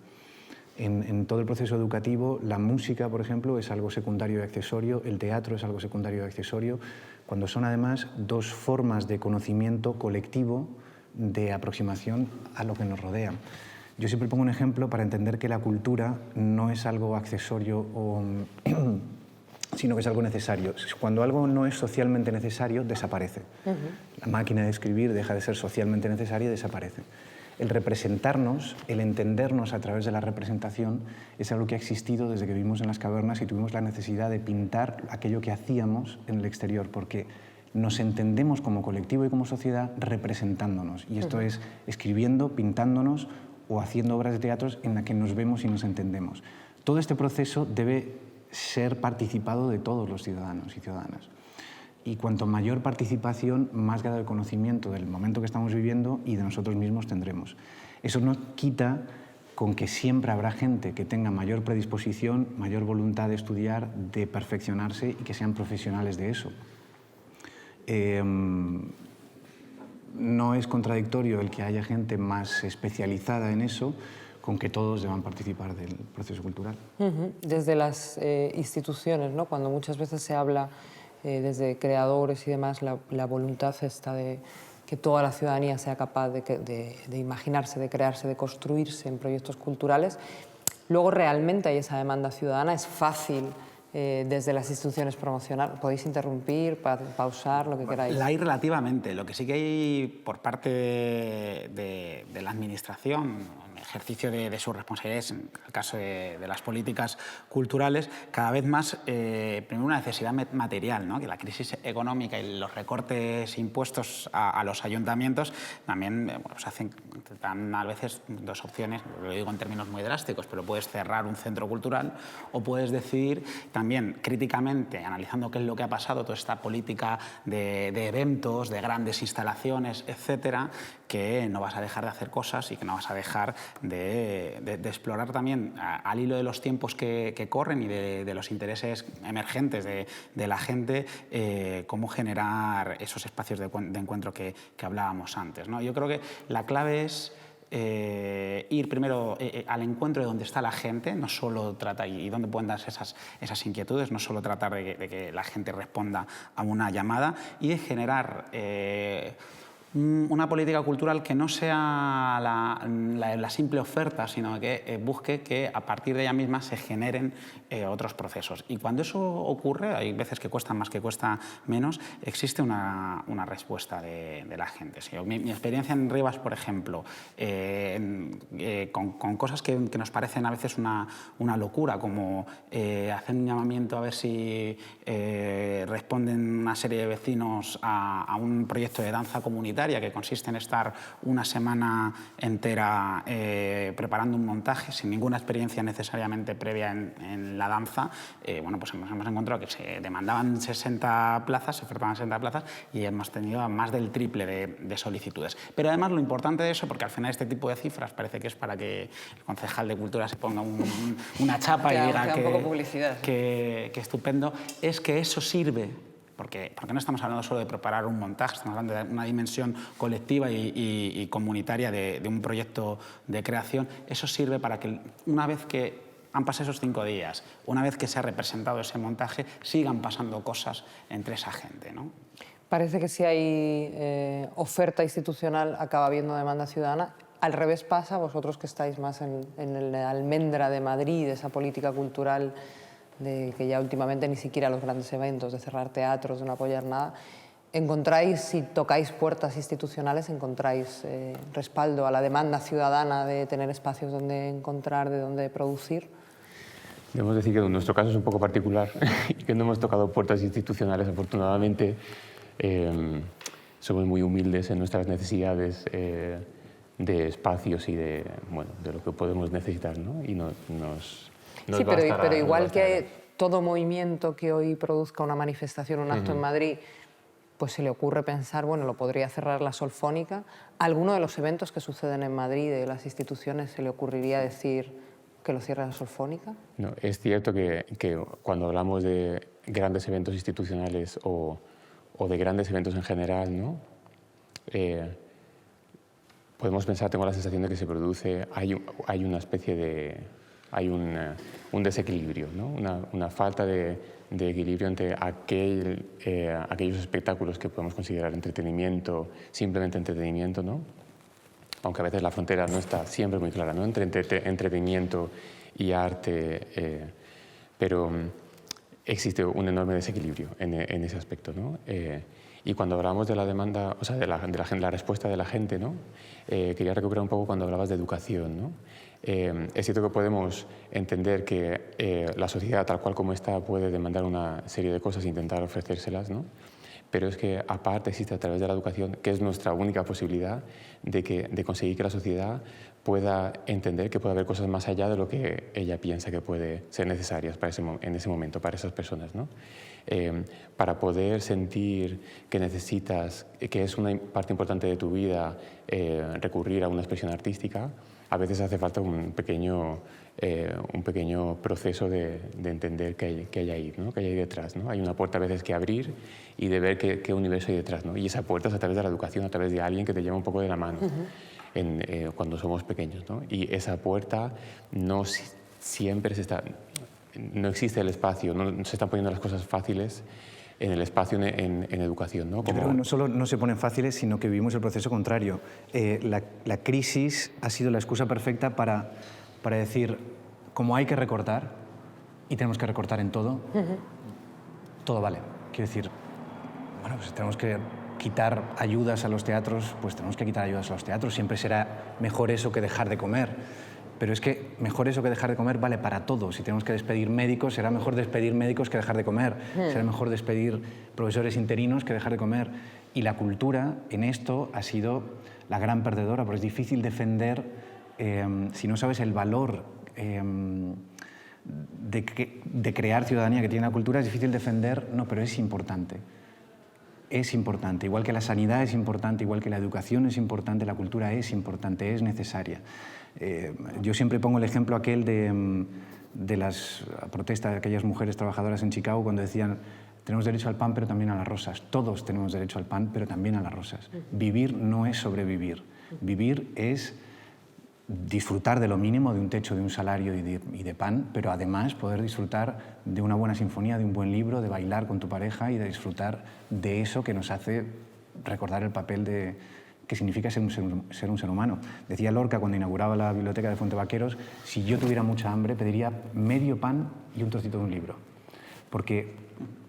En todo el proceso educativo, la música, por ejemplo, es algo secundario y accesorio, el teatro es algo secundario y accesorio, cuando son además dos formas de conocimiento colectivo, de aproximación a lo que nos rodea. Yo siempre pongo un ejemplo para entender que la cultura no es algo accesorio sino que es algo necesario. Cuando algo no es socialmente necesario, desaparece. La máquina de escribir deja de ser socialmente necesaria y desaparece. El representarnos, el entendernos a través de la representación, es algo que ha existido desde que vivimos en las cavernas y tuvimos la necesidad de pintar aquello que hacíamos en el exterior, porque nos entendemos como colectivo y como sociedad representándonos. Y esto es escribiendo, pintándonos o haciendo obras de teatro en las que nos vemos y nos entendemos. Todo este proceso debe ser participado de todos los ciudadanos y ciudadanas. Y cuanto mayor participación, más grado de conocimiento del momento que estamos viviendo y de nosotros mismos tendremos. Eso no quita con que siempre habrá gente que tenga mayor predisposición, mayor voluntad de estudiar, de perfeccionarse y que sean profesionales de eso. No es contradictorio el que haya gente más especializada en eso con que todos deban participar del proceso cultural. Desde las instituciones, ¿no? Cuando muchas veces se habla desde creadores y demás, la voluntad está de que toda la ciudadanía sea capaz de imaginarse, de crearse, de construirse en proyectos culturales. Luego realmente hay esa demanda ciudadana, es fácil desde las instituciones promocionar. Podéis interrumpir, pausar, lo que queráis. La hay relativamente. Lo que sí que hay por parte de la Administración, en ejercicio de sus responsabilidades, en el caso de las políticas culturales, cada vez más, primero una necesidad material, ¿no? Que la crisis económica y los recortes impuestos a los ayuntamientos también pues dan a veces dos opciones, lo digo en términos muy drásticos, pero puedes cerrar un centro cultural o puedes decidir también críticamente, analizando qué es lo que ha pasado, toda esta política de eventos, de grandes instalaciones, etcétera, que no vas a dejar de hacer cosas y que no vas a dejar de explorar también, al hilo de los tiempos que corren y de los intereses emergentes de la gente, cómo generar esos espacios de encuentro que hablábamos antes, ¿no? Yo creo que la clave es ir primero al encuentro de donde está la gente, no solo trata, y dónde pueden darse esas inquietudes, no solo tratar de que la gente responda a una llamada, y de generar una política cultural que no sea la simple oferta, sino que busque que a partir de ella misma se generen otros procesos. Y cuando eso ocurre, hay veces que cuesta más, que cuesta menos, existe una respuesta de la gente. Sí, mi experiencia en Rivas, por ejemplo, con cosas que nos parecen a veces una locura, como hacer un llamamiento a ver si responden una serie de vecinos a un proyecto de danza comunitaria que consiste en estar una semana entera preparando un montaje sin ninguna experiencia necesariamente previa en la danza. Bueno, pues hemos encontrado que se demandaban 60 plazas, se ofertaban 60 plazas y hemos tenido más del triple de solicitudes. Pero además lo importante de eso, porque al final este tipo de cifras parece que es para que el concejal de Cultura se ponga una chapa y diga que estupendo, es que eso sirve. Porque no estamos hablando solo de preparar un montaje, estamos hablando de una dimensión colectiva y comunitaria de un proyecto de creación. Eso sirve para que una vez que han pasado esos 5 días, una vez que se ha representado ese montaje, sigan pasando cosas entre esa gente, ¿no? Parece que si hay oferta institucional acaba habiendo demanda ciudadana. Al revés pasa, vosotros que estáis más en la almendra de Madrid, de esa política cultural de que ya últimamente ni siquiera los grandes eventos, de cerrar teatros, de no apoyar nada, ¿encontráis, si tocáis puertas institucionales, encontráis respaldo a la demanda ciudadana de tener espacios donde encontrar, de donde producir? Debemos decir que en nuestro caso es un poco particular y que no hemos tocado puertas institucionales, afortunadamente. Somos muy humildes en nuestras necesidades de espacios y de lo que podemos necesitar, ¿no? Y sí, pero igual que todo movimiento que hoy produzca una manifestación, un acto en Madrid, pues se le ocurre pensar, bueno, lo podría cerrar la Solfónica. ¿Alguno de los eventos que suceden en Madrid, de las instituciones, se le ocurriría decir que lo cierre la Solfónica? No, es cierto que cuando hablamos de grandes eventos institucionales o de grandes eventos en general, ¿no? Podemos pensar, tengo la sensación de que se produce, hay una especie de... hay un desequilibrio, ¿no? una falta de equilibrio entre aquellos espectáculos que podemos considerar entretenimiento, simplemente entretenimiento, ¿no? Aunque a veces la frontera no está siempre muy clara, ¿no? Entre entretenimiento y arte, pero existe un enorme desequilibrio en ese aspecto, ¿no? Y cuando hablamos de la demanda, o sea, de la respuesta de la gente, ¿no? Quería recuperar un poco cuando hablabas de educación, ¿no? Es cierto que podemos entender que la sociedad tal cual como está puede demandar una serie de cosas e intentar ofrecérselas, ¿no? pero es que aparte existe a través de la educación, que es nuestra única posibilidad de conseguir que la sociedad pueda entender que puede haber cosas más allá de lo que ella piensa que puede ser necesarias en ese momento para esas personas, ¿no? Para poder sentir que necesitas, que es una parte importante de tu vida, recurrir a una expresión artística, a veces hace falta un pequeño proceso de entender qué hay ahí, ¿no? Qué hay ahí detrás, ¿no? Hay una puerta a veces que abrir y de ver qué universo hay detrás, ¿no? Y esa puerta es a través de la educación, a través de alguien que te lleva un poco de la mano cuando somos pequeños, ¿no? Y esa puerta no siempre no existe el espacio, no se están poniendo las cosas fáciles en el espacio en educación, ¿no? Yo creo que no solo no se ponen fáciles, sino que vivimos el proceso contrario. La crisis ha sido la excusa perfecta para decir, como hay que recortar, y tenemos que recortar en todo, todo vale. Quiero decir, bueno, pues tenemos que quitar ayudas a los teatros, pues tenemos que quitar ayudas a los teatros. Siempre será mejor eso que dejar de comer. Pero es que mejor eso que dejar de comer vale para todo. Si tenemos que despedir médicos, será mejor despedir médicos que dejar de comer. Será mejor despedir profesores interinos que dejar de comer. Y la cultura en esto ha sido la gran perdedora, porque es difícil defender, si no sabes el valor de crear ciudadanía que tiene la cultura, es difícil defender, no, pero es importante. Es importante, igual que la sanidad es importante, igual que la educación es importante, la cultura es importante, es necesaria. Yo siempre pongo el ejemplo aquel de las protestas de aquellas mujeres trabajadoras en Chicago cuando decían tenemos derecho al pan pero también a las rosas. Todos tenemos derecho al pan pero también a las rosas. Vivir no es sobrevivir. Vivir es disfrutar de lo mínimo, de un techo, de un salario y de pan, pero además poder disfrutar de una buena sinfonía, de un buen libro, de bailar con tu pareja y de disfrutar de eso que nos hace recordar el papel que significa ser un ser humano. Decía Lorca cuando inauguraba la biblioteca de Fuente Vaqueros, si yo tuviera mucha hambre pediría medio pan y un trocito de un libro, porque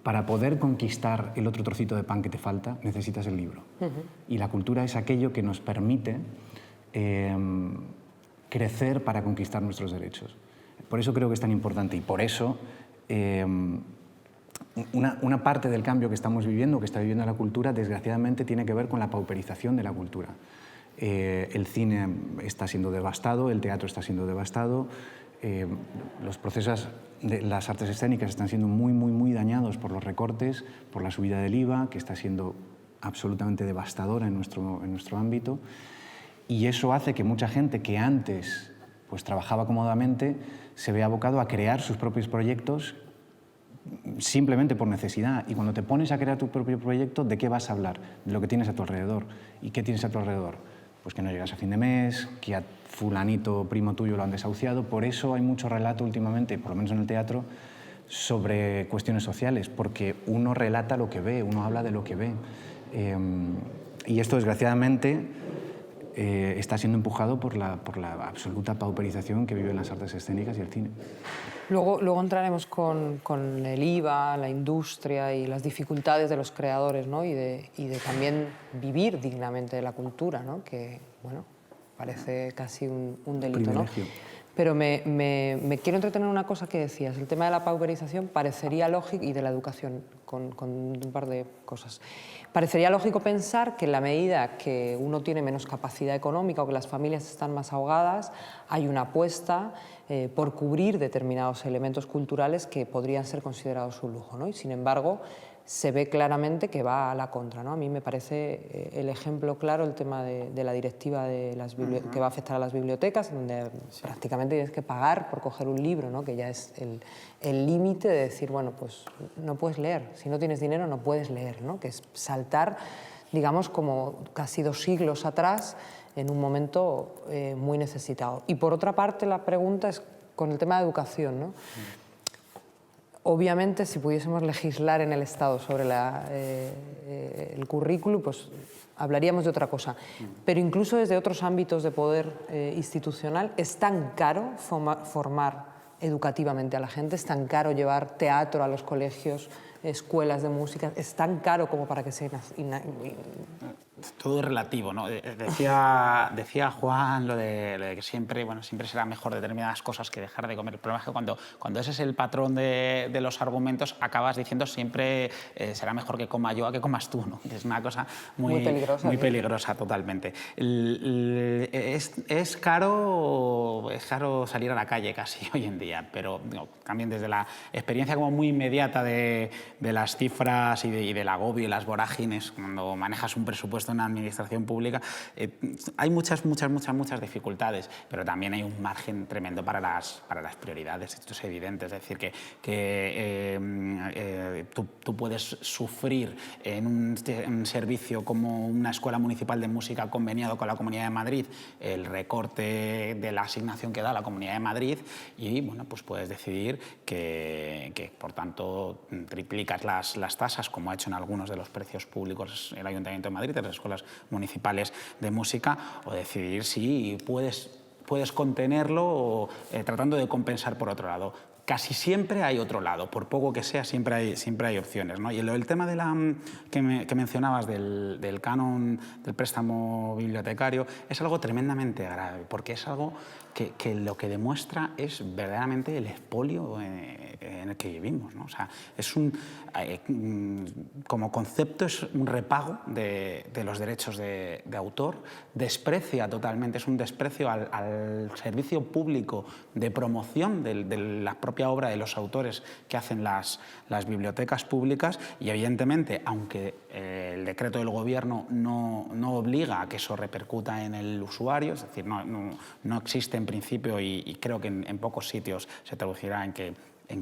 para poder conquistar el otro trocito de pan que te falta necesitas el libro. Y la cultura es aquello que nos permite crecer para conquistar nuestros derechos. Por eso creo que es tan importante y por eso una parte del cambio que estamos viviendo, que está viviendo la cultura, desgraciadamente tiene que ver con la pauperización de la cultura. El cine está siendo devastado, el teatro está siendo devastado, los procesos de las artes escénicas están siendo muy dañados por los recortes, por la subida del IVA, que está siendo absolutamente devastadora en nuestro ámbito. Y eso hace que mucha gente que antes pues, trabajaba cómodamente se vea abocado a crear sus propios proyectos simplemente por necesidad. Y cuando te pones a crear tu propio proyecto, ¿de qué vas a hablar? De lo que tienes a tu alrededor. ¿Y qué tienes a tu alrededor? Pues que no llegas a fin de mes, que a fulanito primo tuyo lo han desahuciado. Por eso hay mucho relato últimamente, por lo menos en el teatro, sobre cuestiones sociales, porque uno relata lo que ve, uno habla de lo que ve. Y esto, desgraciadamente, está siendo empujado por la absoluta pauperización que viven las artes escénicas y el cine. Luego entraremos con el IVA, la industria y las dificultades de los creadores, ¿no? y de también vivir dignamente de la cultura, ¿no? Que bueno, parece casi un delito, ¿no? Pero me quiero entretener en una cosa que decías, el tema de la pauperización parecería lógico, y de la educación, con un par de cosas. Parecería lógico pensar que en la medida que uno tiene menos capacidad económica o que las familias están más ahogadas, hay una apuesta por cubrir determinados elementos culturales que podrían ser considerados un lujo, ¿no? Y sin embargo, se ve claramente que va a la contra, ¿no? A mí me parece el ejemplo claro el tema de la directiva de que va a afectar a las bibliotecas, donde prácticamente tienes que pagar por coger un libro, ¿no? Que ya es el límite de decir, bueno, pues no puedes leer, si no tienes dinero no puedes leer, ¿no? Que es saltar, digamos, como casi 2 siglos atrás en un momento muy necesitado. Y por otra parte, la pregunta es con el tema de educación, ¿no? Obviamente, si pudiésemos legislar en el Estado sobre el currículum, pues hablaríamos de otra cosa. Pero incluso desde otros ámbitos de poder institucional, es tan caro formar educativamente a la gente, es tan caro llevar teatro a los colegios, escuelas de música, es tan caro como para que se todo es relativo, ¿no? Decía Juan lo de que siempre será mejor determinadas cosas que dejar de comer. El problema es que cuando ese es el patrón de los argumentos, acabas diciendo siempre será mejor que coma yo a que comas tú, ¿no? Es una cosa muy peligrosa. Muy peligrosa, totalmente. Es caro salir a la calle casi hoy en día, pero también desde la experiencia como muy inmediata de las cifras y del agobio y las vorágines, cuando manejas un presupuesto en la administración pública, hay muchas dificultades, pero también hay un margen tremendo para las prioridades, esto es evidente, es decir, que tú puedes sufrir en un servicio como una escuela municipal de música conveniado con la Comunidad de Madrid el recorte de la asignación que da la Comunidad de Madrid y bueno, pues puedes decidir que por tanto triplicas las tasas, como ha hecho en algunos de los precios públicos el Ayuntamiento de Madrid, de las escuelas municipales de música, o decidir si puedes contenerlo tratando de compensar por otro lado. Casi siempre hay otro lado, por poco que sea, siempre hay opciones, ¿no? Y el tema que mencionabas del canon del préstamo bibliotecario es algo tremendamente grave, porque es algo que lo que demuestra es verdaderamente el expolio en el que vivimos, ¿no? O sea, como concepto es un repago de los derechos de autor, desprecia totalmente, es un desprecio al servicio público de promoción de la propia obra de los autores que hacen las bibliotecas públicas y evidentemente, aunque el decreto del gobierno no obliga a que eso repercuta en el usuario, es decir, no existe en principio y creo que en pocos sitios se traducirá en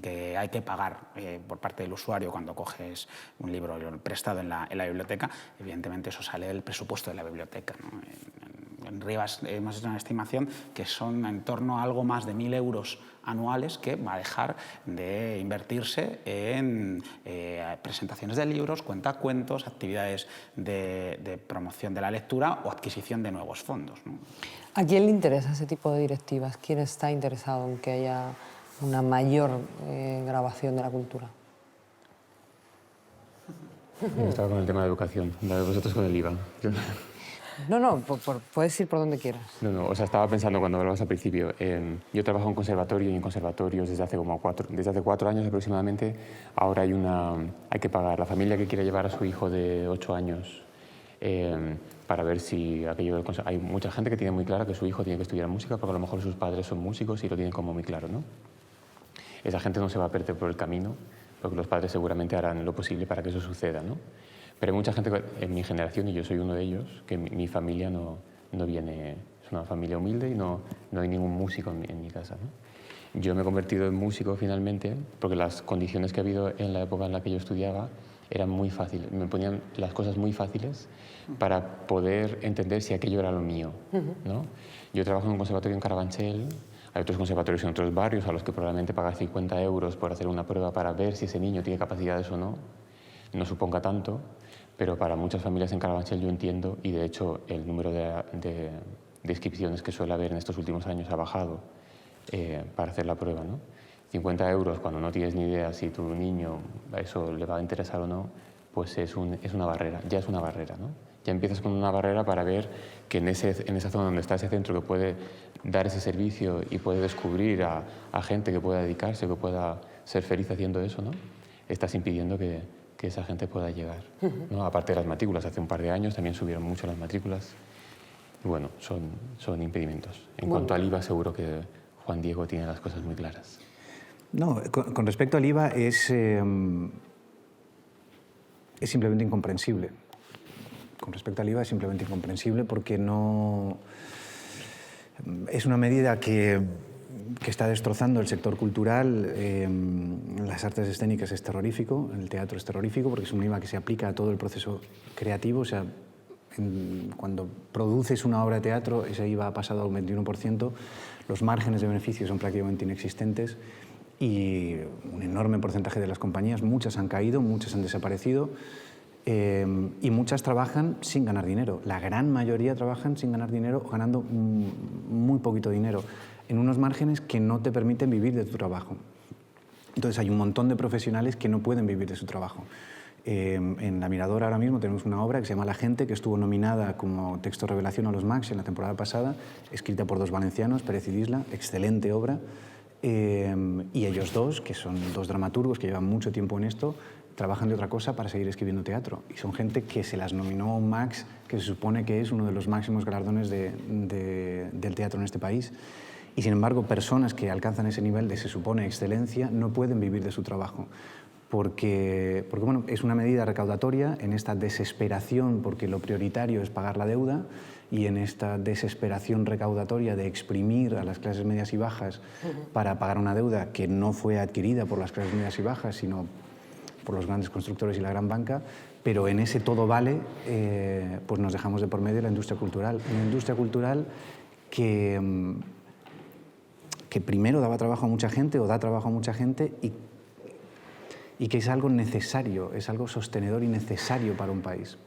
que hay que pagar por parte del usuario cuando coges un libro prestado en la biblioteca, evidentemente eso sale del presupuesto de la biblioteca, ¿no? En Rivas hemos hecho una estimación que son en torno a algo más de 1.000 euros anuales que va a dejar de invertirse en presentaciones de libros, cuentacuentos, actividades de promoción de la lectura o adquisición de nuevos fondos, ¿no? ¿A quién le interesa ese tipo de directivas? ¿Quién está interesado en que haya una mayor grabación de la cultura? Estaba con el tema de educación, vosotros con el IVA. No, puedes ir por donde quieras. No, o sea, estaba pensando cuando hablabas al principio, yo trabajo en conservatorio y en conservatorios desde hace 4 años aproximadamente. Ahora hay que pagar. La familia que quiere llevar a su hijo de 8 años para ver si aquello... Hay mucha gente que tiene muy claro que su hijo tiene que estudiar música porque a lo mejor sus padres son músicos y lo tienen como muy claro, ¿no? Esa gente no se va a perder por el camino porque los padres seguramente harán lo posible para que eso suceda, ¿no? Pero hay mucha gente en mi generación, y yo soy uno de ellos, que mi familia no viene... Es una familia humilde y no hay ningún músico en mi casa, ¿no? Yo me he convertido en músico finalmente porque las condiciones que ha habido en la época en la que yo estudiaba eran muy fáciles. Me ponían las cosas muy fáciles para poder entender si aquello era lo mío, ¿no? Yo trabajo en un conservatorio en Carabanchel. Hay otros conservatorios en otros barrios a los que probablemente pagas 50 euros por hacer una prueba para ver si ese niño tiene capacidades o no. No suponga tanto, pero para muchas familias en Carabanchel yo entiendo, y de hecho el número de inscripciones que suele haber en estos últimos años ha bajado para hacer la prueba, ¿no? 50 euros cuando no tienes ni idea si tu niño eso le va a interesar o no, pues es una barrera, ya es una barrera, ¿no? Ya empiezas con una barrera para ver que en esa zona donde está ese centro que puede dar ese servicio y puede descubrir a gente que pueda dedicarse, que pueda ser feliz haciendo eso, ¿no? Estás impidiendo que esa gente pueda llegar, ¿no? Aparte de las matrículas, hace un par de años también subieron mucho las matrículas. Y bueno, son impedimentos. En cuanto al IVA, seguro que Juan Diego tiene las cosas muy claras. No, con respecto al IVA es simplemente incomprensible. Con respecto al IVA es simplemente incomprensible porque no... Es una medida que está destrozando el sector cultural. Las artes escénicas es terrorífico, el teatro es terrorífico porque es un IVA que se aplica a todo el proceso creativo. O sea, cuando produces una obra de teatro, ese IVA ha pasado al 21%, los márgenes de beneficio son prácticamente inexistentes y un enorme porcentaje de las compañías, muchas han caído, muchas han desaparecido y muchas trabajan sin ganar dinero. La gran mayoría trabajan sin ganar dinero o ganando muy poquito dinero, en unos márgenes que no te permiten vivir de tu trabajo. Entonces hay un montón de profesionales que no pueden vivir de su trabajo. En La Miradora ahora mismo tenemos una obra que se llama La gente, que estuvo nominada como texto revelación a los Max en la temporada pasada, escrita por dos valencianos, Pérez y Disla, excelente obra. Y ellos dos, que son dos dramaturgos que llevan mucho tiempo en esto, trabajan de otra cosa para seguir escribiendo teatro. Y son gente que se las nominó a un Max, que se supone que es uno de los máximos galardones del teatro en este país. Y sin embargo, personas que alcanzan ese nivel de, se supone, excelencia, no pueden vivir de su trabajo. Porque bueno, es una medida recaudatoria en esta desesperación, porque lo prioritario es pagar la deuda, y en esta desesperación recaudatoria de exprimir a las clases medias y bajas para pagar una deuda que no fue adquirida por las clases medias y bajas, sino por los grandes constructores y la gran banca, pero en ese todo vale, pues nos dejamos de por medio la industria cultural. Una industria cultural que primero daba trabajo a mucha gente o da trabajo a mucha gente y que es algo necesario, es algo sostenedor y necesario para un país.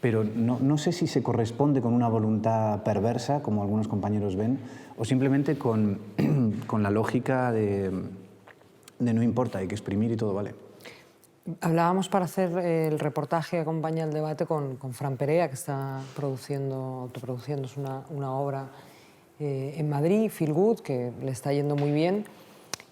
Pero no sé si se corresponde con una voluntad perversa, como algunos compañeros ven, o simplemente con la lógica de no importa, hay que exprimir y todo vale. Hablábamos para hacer el reportaje que acompaña el debate con Fran Perea, que está autoproduciendo una obra en Madrid, Feel Good, que le está yendo muy bien.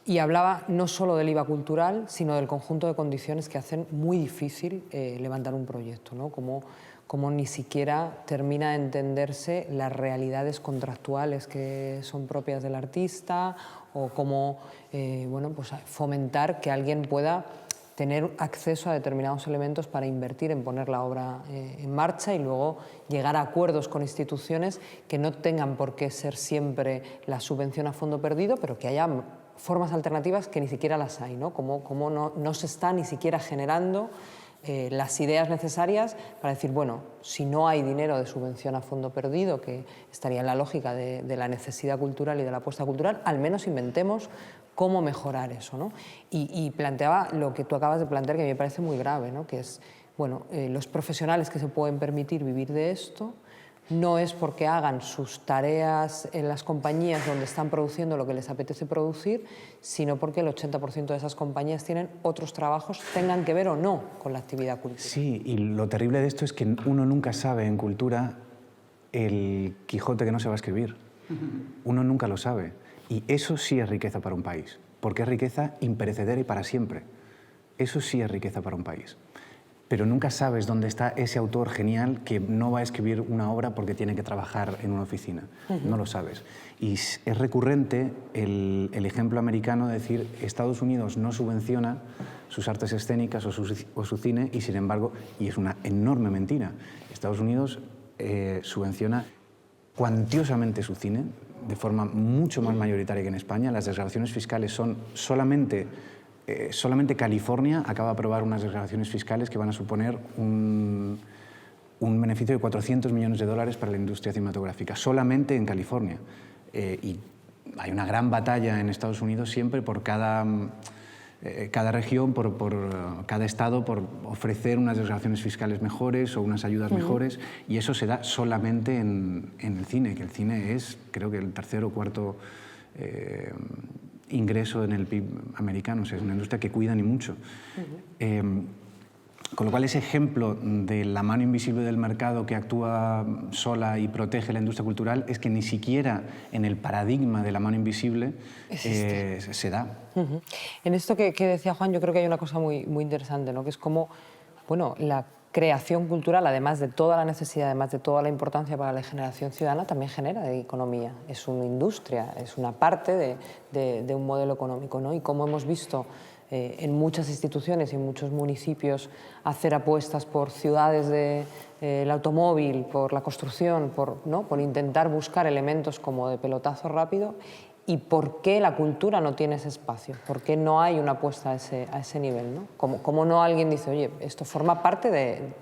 Y hablaba no solo del IVA cultural, sino del conjunto de condiciones que hacen muy difícil levantar un proyecto, ¿no? Como ni siquiera termina de entenderse las realidades contractuales que son propias del artista, o cómo bueno, pues fomentar que alguien pueda tener acceso a determinados elementos para invertir en poner la obra en marcha y luego llegar a acuerdos con instituciones que no tengan por qué ser siempre la subvención a fondo perdido, pero que haya formas alternativas que ni siquiera las hay, ¿no? Como no se está ni siquiera generando las ideas necesarias para decir, bueno, si no hay dinero de subvención a fondo perdido, que estaría en la lógica de la necesidad cultural y de la apuesta cultural, al menos inventemos cómo mejorar eso, ¿no? Y planteaba lo que tú acabas de plantear, que me parece muy grave, ¿no? Que es, bueno, los profesionales que se pueden permitir vivir de esto no es porque hagan sus tareas en las compañías donde están produciendo lo que les apetece producir, sino porque el 80% de esas compañías tienen otros trabajos, tengan que ver o no con la actividad cultural. Sí, y lo terrible de esto es que uno nunca sabe en cultura el Quijote que no se va a escribir. Uno nunca lo sabe. Y eso sí es riqueza para un país, porque es riqueza imperecedera y para siempre. Eso sí es riqueza para un país. Pero nunca sabes dónde está ese autor genial que no va a escribir una obra porque tiene que trabajar en una oficina. No lo sabes. Y es recurrente el ejemplo americano de decir Estados Unidos no subvenciona sus artes escénicas o su cine, y sin embargo, y es una enorme mentira, Estados Unidos subvenciona cuantiosamente su cine, de forma mucho más mayoritaria que en España. Las desgravaciones fiscales son solamente California acaba de aprobar unas desgravaciones fiscales que van a suponer un beneficio de $400 millones para la industria cinematográfica, solamente en California. Y hay una gran batalla en Estados Unidos siempre por cada región, por cada estado, por ofrecer unas desgravaciones fiscales mejores o unas ayudas mejores, y eso se da solamente en el cine, que el cine es, creo que el tercer o cuarto ingreso en el PIB americano, o sea, es una industria que cuidan y mucho. Con lo cual, ese ejemplo de la mano invisible del mercado que actúa sola y protege la industria cultural es que ni siquiera en el paradigma de la mano invisible se da. En esto que decía Juan, yo creo que hay una cosa muy interesante, ¿no? Que es como, bueno, la creación cultural, además de toda la necesidad, además de toda la importancia para la generación ciudadana, también genera economía. Es una industria, es una parte de un modelo económico, ¿no? Y como hemos visto en muchas instituciones y en muchos municipios hacer apuestas por ciudades del automóvil, por la construcción, por intentar buscar elementos como de pelotazo rápido. ¿Y por qué la cultura no tiene ese espacio? ¿Por qué no hay una apuesta a ese nivel, ¿no? ¿Cómo no alguien dice, oye, esto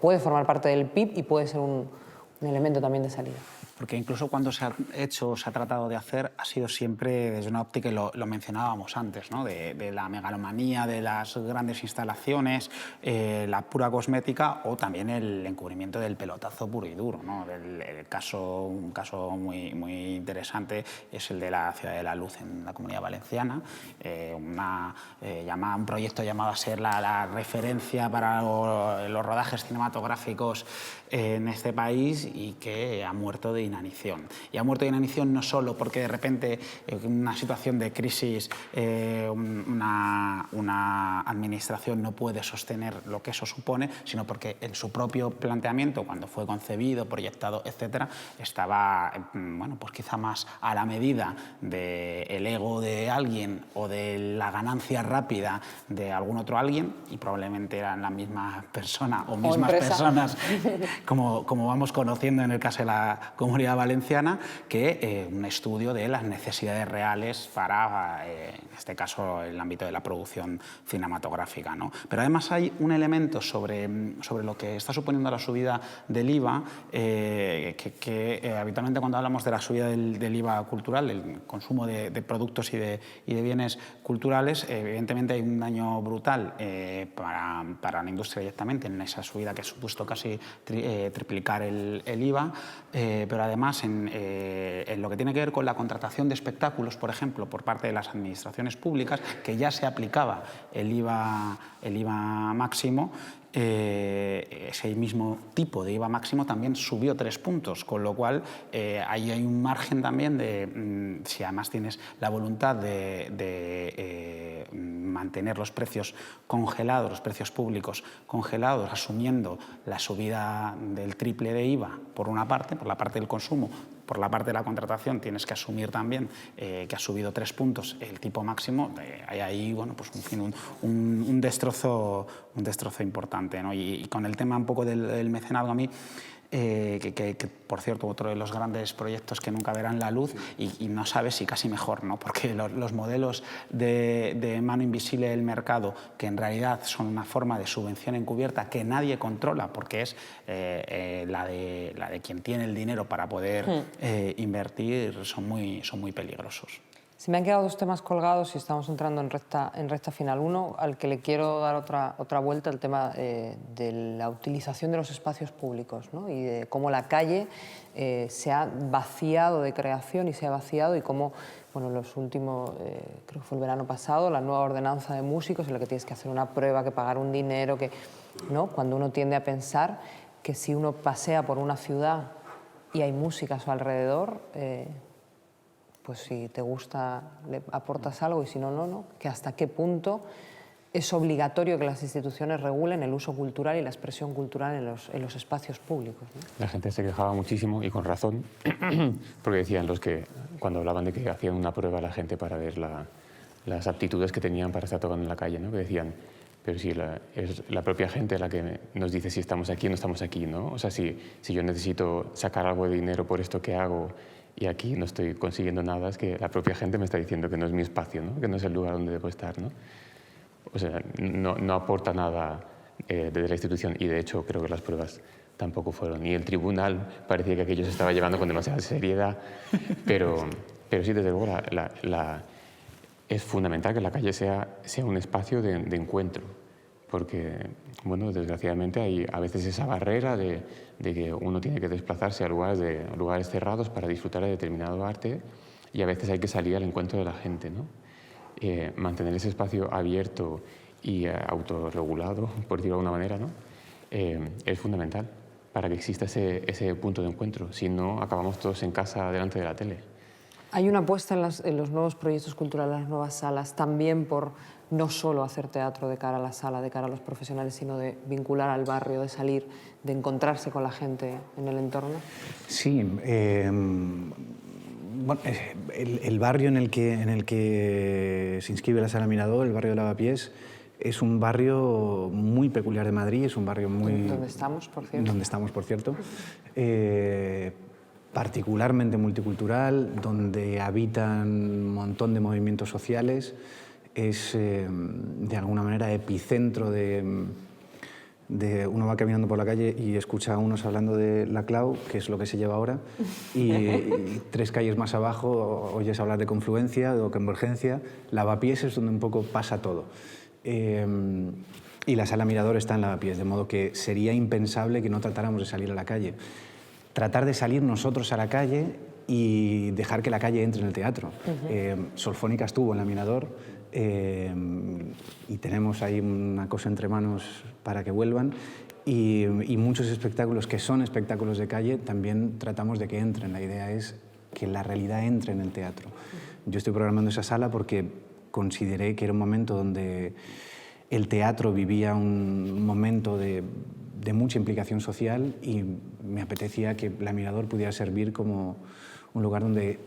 puede formar parte del PIB y puede ser un elemento también de salida? porque incluso cuando se ha hecho, se ha tratado de hacer, ha sido siempre desde una óptica, y lo mencionábamos antes, ¿no? de la megalomanía, de las grandes instalaciones, la pura cosmética o también el encubrimiento del pelotazo puro y duro, ¿no? Un caso muy interesante es el de la Ciudad de la Luz en la Comunidad Valenciana, un proyecto llamado a ser la referencia para los rodajes cinematográficos en este país, y que ha muerto de inanición. Y ha muerto de inanición no solo porque de repente en una situación de crisis una administración no puede sostener lo que eso supone, sino porque en su propio planteamiento, cuando fue concebido, proyectado, etcétera, estaba pues quizá más a la medida del ego de alguien o de la ganancia rápida de algún otro alguien, y probablemente eran la misma persona o mismas personas como vamos conociendo en el caso de la Comunidad Valenciana, que un estudio de las necesidades reales para, en este caso, el ámbito de la producción cinematográfica, ¿no? Pero además hay un elemento sobre lo que está suponiendo la subida del IVA, que habitualmente cuando hablamos de la subida del IVA cultural, el consumo de productos y de bienes culturales, evidentemente hay un daño brutal para la industria directamente en esa subida que ha supuesto casi triplicar el IVA, pero además en lo que tiene que ver con la contratación de espectáculos, por ejemplo, por parte de las administraciones públicas, que ya se aplicaba el IVA máximo, ese mismo tipo de IVA máximo también subió 3 puntos, con lo cual ahí hay un margen también de, si además tienes la voluntad de mantener los precios congelados, los precios públicos congelados, asumiendo la subida del triple de IVA por una parte, por la parte del consumo, por la parte de la contratación tienes que asumir también que ha subido 3 puntos el tipo máximo, hay ahí pues, un destrozo importante, ¿no? Y con el tema un poco del mecenazgo, a mí, que por cierto, otro de los grandes proyectos que nunca verán la luz, y no sabes si casi mejor, ¿no? Porque los modelos de mano invisible del mercado, que en realidad son una forma de subvención encubierta que nadie controla, porque es la de quien tiene el dinero para poder invertir, son muy peligrosos. Se me han quedado 2 temas colgados y estamos entrando en recta final. Uno, al que le quiero dar otra vuelta, el tema de la utilización de los espacios públicos, ¿no? Y de cómo la calle se ha vaciado de creación y se ha vaciado, y cómo, bueno, los últimos, creo que fue el verano pasado, la nueva ordenanza de músicos, en la que tienes que hacer una prueba, que pagar un dinero, ¿no? Cuando uno tiende a pensar que si uno pasea por una ciudad y hay música a su alrededor, pues si te gusta le aportas algo, y si no, no, que hasta qué punto es obligatorio que las instituciones regulen el uso cultural y la expresión cultural en los espacios públicos, ¿no? La gente se quejaba muchísimo, y con razón, porque decían cuando hablaban de que hacían una prueba a la gente para ver las aptitudes que tenían para estar tocando en la calle, ¿no? Que decían, pero si es la propia gente la que nos dice si estamos aquí o no estamos aquí, ¿no? O sea, si yo necesito sacar algo de dinero por esto que hago, y aquí no estoy consiguiendo nada, es que la propia gente me está diciendo que no es mi espacio, ¿no? Que no es el lugar donde debo estar, ¿no? O sea, no aporta nada desde la institución, y de hecho creo que las pruebas tampoco fueron. Y el tribunal parecía que aquello se estaba llevando con demasiada seriedad, pero sí, desde luego, es fundamental que la calle sea un espacio de encuentro, porque, bueno, desgraciadamente hay a veces esa barrera de que uno tiene que desplazarse a lugares cerrados para disfrutar de determinado arte, y a veces hay que salir al encuentro de la gente, ¿no? Mantener ese espacio abierto y autorregulado, por decirlo de alguna manera, ¿no? Es fundamental para que exista ese punto de encuentro. Si no, acabamos todos en casa delante de la tele. Hay una apuesta en los nuevos proyectos culturales, las nuevas salas, también por no solo hacer teatro de cara a la sala, de cara a los profesionales, sino de vincular al barrio, de salir, de encontrarse con la gente en el entorno. Sí, bueno, el barrio en el que se inscribe la Sala Mirador, el barrio de Lavapiés, es un barrio muy peculiar de Madrid, es un barrio muy... Donde estamos, por cierto. Donde estamos, por cierto. Particularmente multicultural, donde habitan un montón de movimientos sociales, es de alguna manera epicentro de uno va caminando por la calle y escucha a unos hablando de la clau, que es lo que se lleva ahora, y 3 calles más abajo oyes hablar de confluencia, de convergencia. Lavapiés es donde un poco pasa todo. Y la sala Mirador está en Lavapiés, de modo que sería impensable que no tratáramos de salir a la calle. Tratar de salir nosotros a la calle y dejar que la calle entre en el teatro. Solfónica estuvo en la Mirador, y tenemos ahí una cosa entre manos para que vuelvan, y muchos espectáculos que son espectáculos de calle también tratamos de que entren. La idea es que la realidad entre en el teatro. Yo estoy programando esa sala porque consideré que era un momento donde el teatro vivía un momento de mucha implicación social, y me apetecía que la Mirador pudiera servir como un lugar donde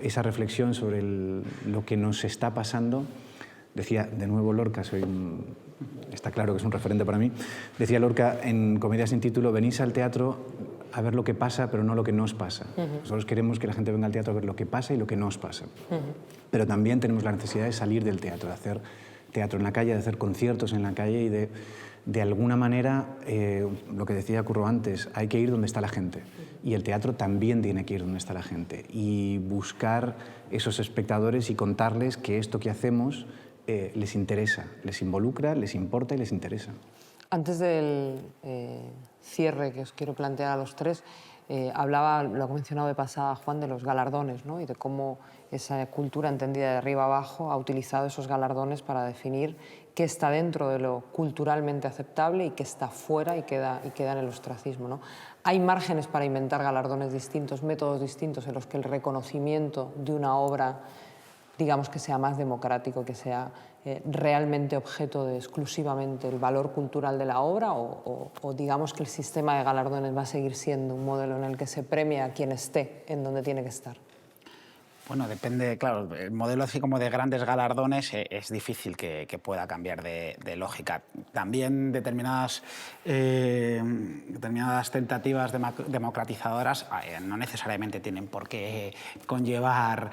esa reflexión sobre lo que nos está pasando. Decía, de nuevo Lorca, está claro que es un referente para mí, decía Lorca en Comedia sin título: venís al teatro a ver lo que pasa, pero no lo que nos pasa. Nosotros queremos que la gente venga al teatro a ver lo que pasa y lo que nos pasa. Pero también tenemos la necesidad de salir del teatro, de hacer teatro en la calle, de hacer conciertos en la calle y de alguna manera, lo que decía Curro antes, hay que ir donde está la gente. Y el teatro también tiene que ir donde está la gente. Y buscar esos espectadores y contarles que esto que hacemos les interesa, les involucra, les importa y les interesa. Antes del cierre que os quiero plantear a los tres, hablaba, lo ha mencionado de pasada Juan, de los galardones, ¿no? Y de cómo esa cultura entendida de arriba abajo ha utilizado esos galardones para definir qué está dentro de lo culturalmente aceptable y qué está fuera y queda en el ostracismo, ¿no? Hay márgenes para inventar galardones distintos, métodos distintos en los que el reconocimiento de una obra, digamos, que sea más democrático, que sea realmente objeto de exclusivamente el valor cultural de la obra, o digamos que el sistema de galardones va a seguir siendo un modelo en el que se premia a quien esté en donde tiene que estar. Bueno, depende, claro, el modelo así como de grandes galardones es difícil que pueda cambiar de lógica. También determinadas tentativas democratizadoras no necesariamente tienen por qué conllevar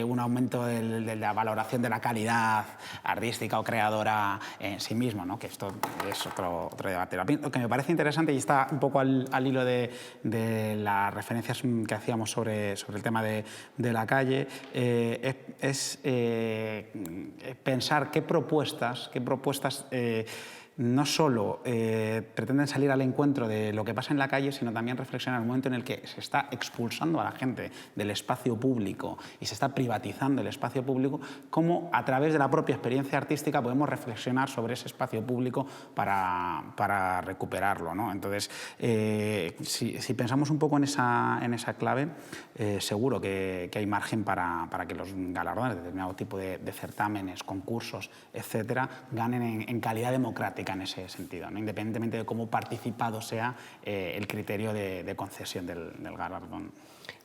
un aumento de la valoración de la calidad artística o creadora en sí mismo, ¿no? Que esto es otro debate. Lo que me parece interesante, y está un poco al hilo de las referencias que hacíamos sobre el tema de la calle, es pensar qué propuestas no solo pretenden salir al encuentro de lo que pasa en la calle, sino también reflexionar el momento en el que se está expulsando a la gente del espacio público y se está privatizando el espacio público, cómo a través de la propia experiencia artística podemos reflexionar sobre ese espacio público para recuperarlo, ¿no? Entonces, si pensamos un poco en esa clave, seguro que hay margen para que los galardones de determinado tipo de certámenes, concursos, etcétera, ganen en calidad democrática en ese sentido, ¿no? Independientemente de cómo participado sea el criterio de concesión del galardón.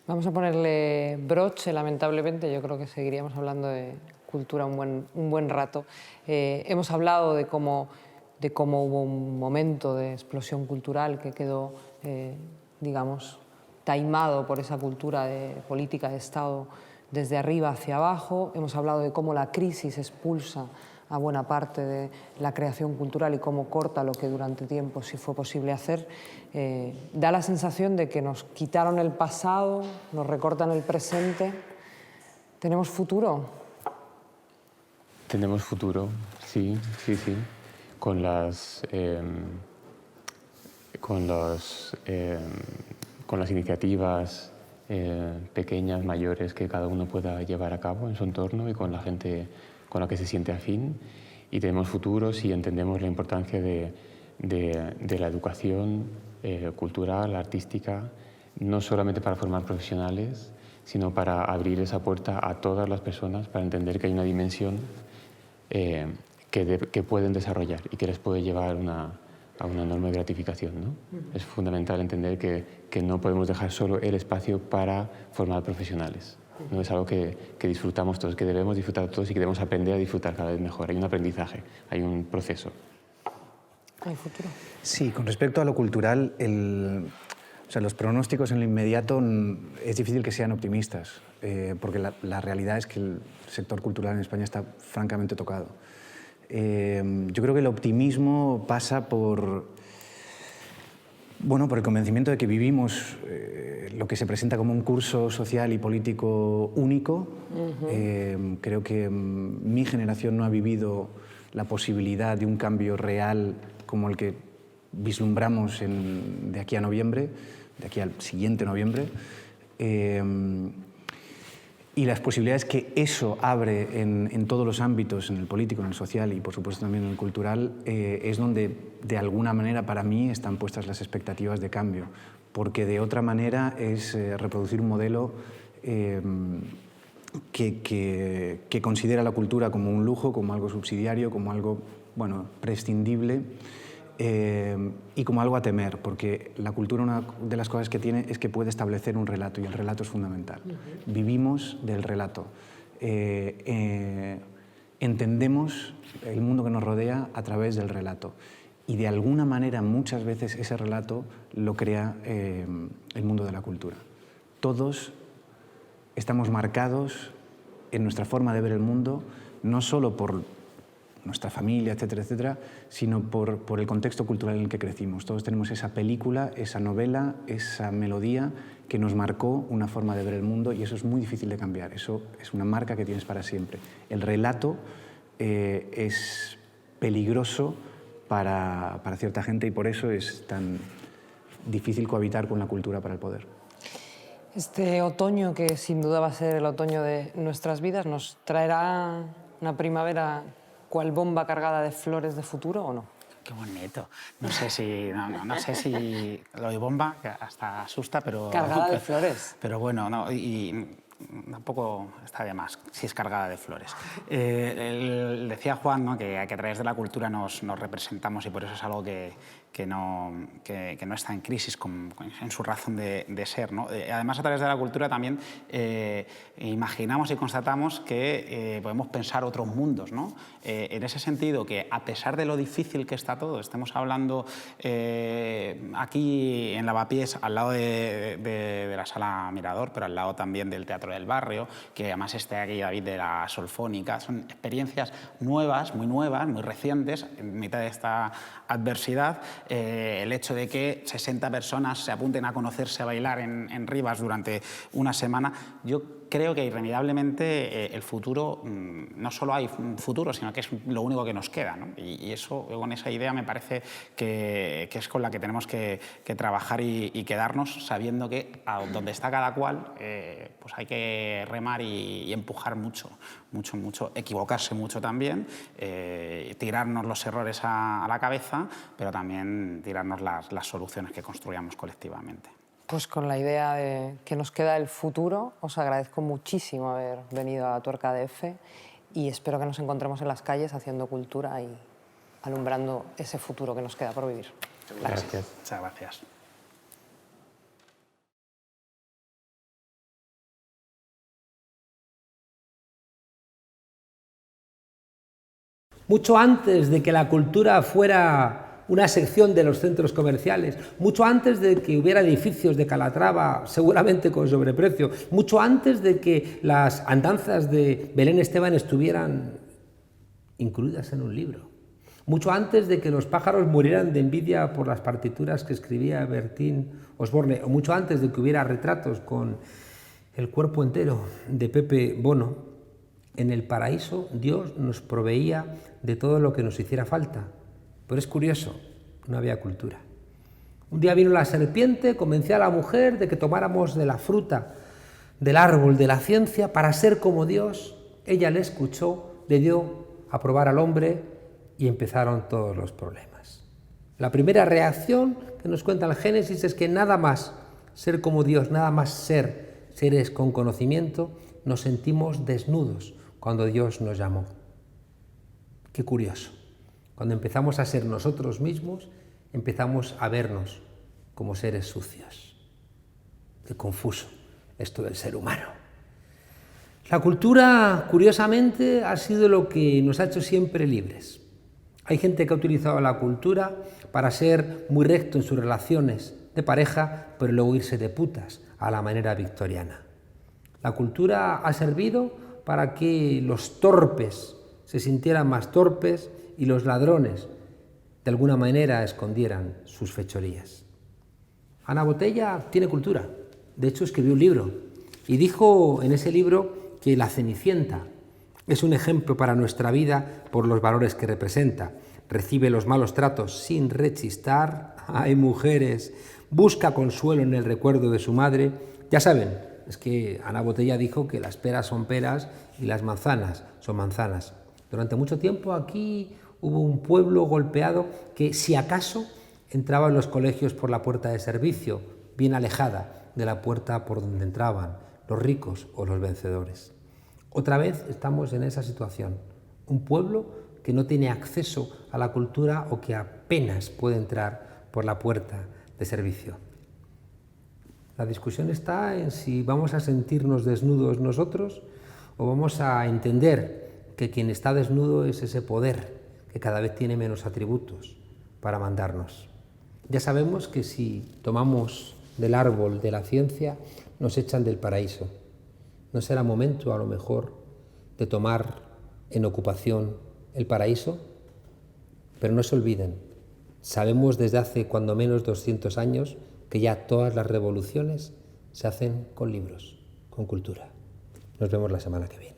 Vamos a ponerle broche, lamentablemente. Yo creo que seguiríamos hablando de cultura un buen rato. Hemos hablado de cómo hubo un momento de explosión cultural que quedó, digamos, taimado por esa cultura de política de Estado desde arriba hacia abajo. Hemos hablado de cómo la crisis expulsa a buena parte de la creación cultural y cómo corta lo que durante tiempo sí fue posible hacer. Da la sensación de que nos quitaron el pasado, nos recortan el presente. ¿Tenemos futuro? Tenemos futuro, sí. Con las iniciativas pequeñas, mayores, que cada uno pueda llevar a cabo en su entorno y con la gente con la que se siente afín. Y tenemos futuro si entendemos la importancia de la educación cultural, artística, no solamente para formar profesionales, sino para abrir esa puerta a todas las personas, para entender que hay una dimensión que pueden desarrollar y que les puede llevar a una enorme gratificación, ¿no? Es fundamental entender que no podemos dejar solo el espacio para formar profesionales. No es algo que disfrutamos todos, que debemos disfrutar todos y que debemos aprender a disfrutar cada vez mejor. Hay un aprendizaje, hay un proceso. ¿Hay futuro? Sí, con respecto a lo cultural, los pronósticos en lo inmediato es difícil que sean optimistas, porque la realidad es que el sector cultural en España está francamente tocado. Yo creo que el optimismo pasa por el convencimiento de que vivimos lo que se presenta como un curso social y político único. Creo que mi generación no ha vivido la posibilidad de un cambio real como el que vislumbramos de aquí a noviembre, de aquí al siguiente noviembre. Y las posibilidades que eso abre en todos los ámbitos, en el político, en el social y por supuesto también en el cultural, es donde de alguna manera para mí están puestas las expectativas de cambio, porque de otra manera es reproducir un modelo que considera la cultura como un lujo, como algo subsidiario, como algo prescindible, y como algo a temer, porque la cultura, una de las cosas que tiene es que puede establecer un relato, y el relato es fundamental. Vivimos del relato. Entendemos el mundo que nos rodea a través del relato, y de alguna manera muchas veces ese relato lo crea el mundo de la cultura. Todos estamos marcados en nuestra forma de ver el mundo, no solo por nuestra familia, etcétera, etcétera, sino por el contexto cultural en el que crecimos. Todos tenemos esa película, esa novela, esa melodía que nos marcó una forma de ver el mundo, y eso es muy difícil de cambiar. Eso es una marca que tienes para siempre. El relato es peligroso para cierta gente, y por eso es tan difícil cohabitar con la cultura para el poder. Este otoño, que sin duda va a ser el otoño de nuestras vidas, ¿nos traerá una primavera cual bomba cargada de flores de futuro o no? Qué bonito. No sé si lo de bomba, que hasta asusta, pero... Cargada de flores. Pero bueno, no, y tampoco está de más si es cargada de flores. Decía Juan, ¿no?, que a través de la cultura nos representamos, y por eso es algo que no está en crisis en su razón de ser, ¿no? Además, a través de la cultura también imaginamos y constatamos que podemos pensar otros mundos, ¿no? En ese sentido, que a pesar de lo difícil que está todo, estemos hablando aquí en Lavapiés, al lado de la Sala Mirador, pero al lado también del Teatro del Barrio, que además esté aquí David de la Solfónica, son experiencias nuevas, muy recientes, en mitad de esta adversidad. El hecho de que 60 personas se apunten a conocerse, a bailar en Rivas durante una semana, yo creo que irremediablemente el futuro, no solo hay un futuro, sino que es lo único que nos queda, ¿no? Y eso, con esa idea, me parece que es con la que tenemos que trabajar y quedarnos, sabiendo que a donde está cada cual, pues hay que remar y empujar mucho, equivocarse mucho también, tirarnos los errores a la cabeza, pero también tirarnos las soluciones que construyamos colectivamente. Pues con la idea de que nos queda el futuro, os agradezco muchísimo haber venido a Tuerca DF, y espero que nos encontremos en las calles haciendo cultura y alumbrando ese futuro que nos queda por vivir. Gracias. Muchas gracias. Mucho antes de que la cultura fuera una sección de los centros comerciales, mucho antes de que hubiera edificios de Calatrava, seguramente con sobreprecio, mucho antes de que las andanzas de Belén Esteban estuvieran incluidas en un libro, mucho antes de que los pájaros murieran de envidia por las partituras que escribía Bertín Osborne, o mucho antes de que hubiera retratos con el cuerpo entero de Pepe Bono, en el paraíso Dios nos proveía de todo lo que nos hiciera falta. Pero es curioso, no había cultura. Un día vino la serpiente, convenció a la mujer de que tomáramos de la fruta del árbol de la ciencia para ser como Dios. Ella le escuchó, le dio a probar al hombre y empezaron todos los problemas. La primera reacción que nos cuenta el Génesis es que nada más ser como Dios, nada más ser seres con conocimiento, nos sentimos desnudos cuando Dios nos llamó. Qué curioso. Cuando empezamos a ser nosotros mismos, empezamos a vernos como seres sucios. Qué confuso esto del ser humano. La cultura, curiosamente, ha sido lo que nos ha hecho siempre libres. Hay gente que ha utilizado la cultura para ser muy recto en sus relaciones de pareja, pero luego irse de putas a la manera victoriana. La cultura ha servido para que los torpes se sintieran más torpes y los ladrones, de alguna manera, escondieran sus fechorías. Ana Botella tiene cultura. De hecho, escribió un libro y dijo en ese libro que La Cenicienta es un ejemplo para nuestra vida por los valores que representa. Recibe los malos tratos sin rechistar. Hay mujeres. Busca consuelo en el recuerdo de su madre. Ya saben, es que Ana Botella dijo que las peras son peras y las manzanas son manzanas. Durante mucho tiempo aquí hubo un pueblo golpeado que, si acaso, entraba en los colegios por la puerta de servicio, bien alejada de la puerta por donde entraban los ricos o los vencedores. Otra vez estamos en esa situación, un pueblo que no tiene acceso a la cultura o que apenas puede entrar por la puerta de servicio. La discusión está en si vamos a sentirnos desnudos nosotros o vamos a entender que quien está desnudo es ese poder que cada vez tiene menos atributos para mandarnos. Ya sabemos que si tomamos del árbol de la ciencia nos echan del paraíso. ¿No será momento, a lo mejor, de tomar en ocupación el paraíso? Pero no se olviden, sabemos desde hace cuando menos 200 años que ya todas las revoluciones se hacen con libros, con cultura. Nos vemos la semana que viene.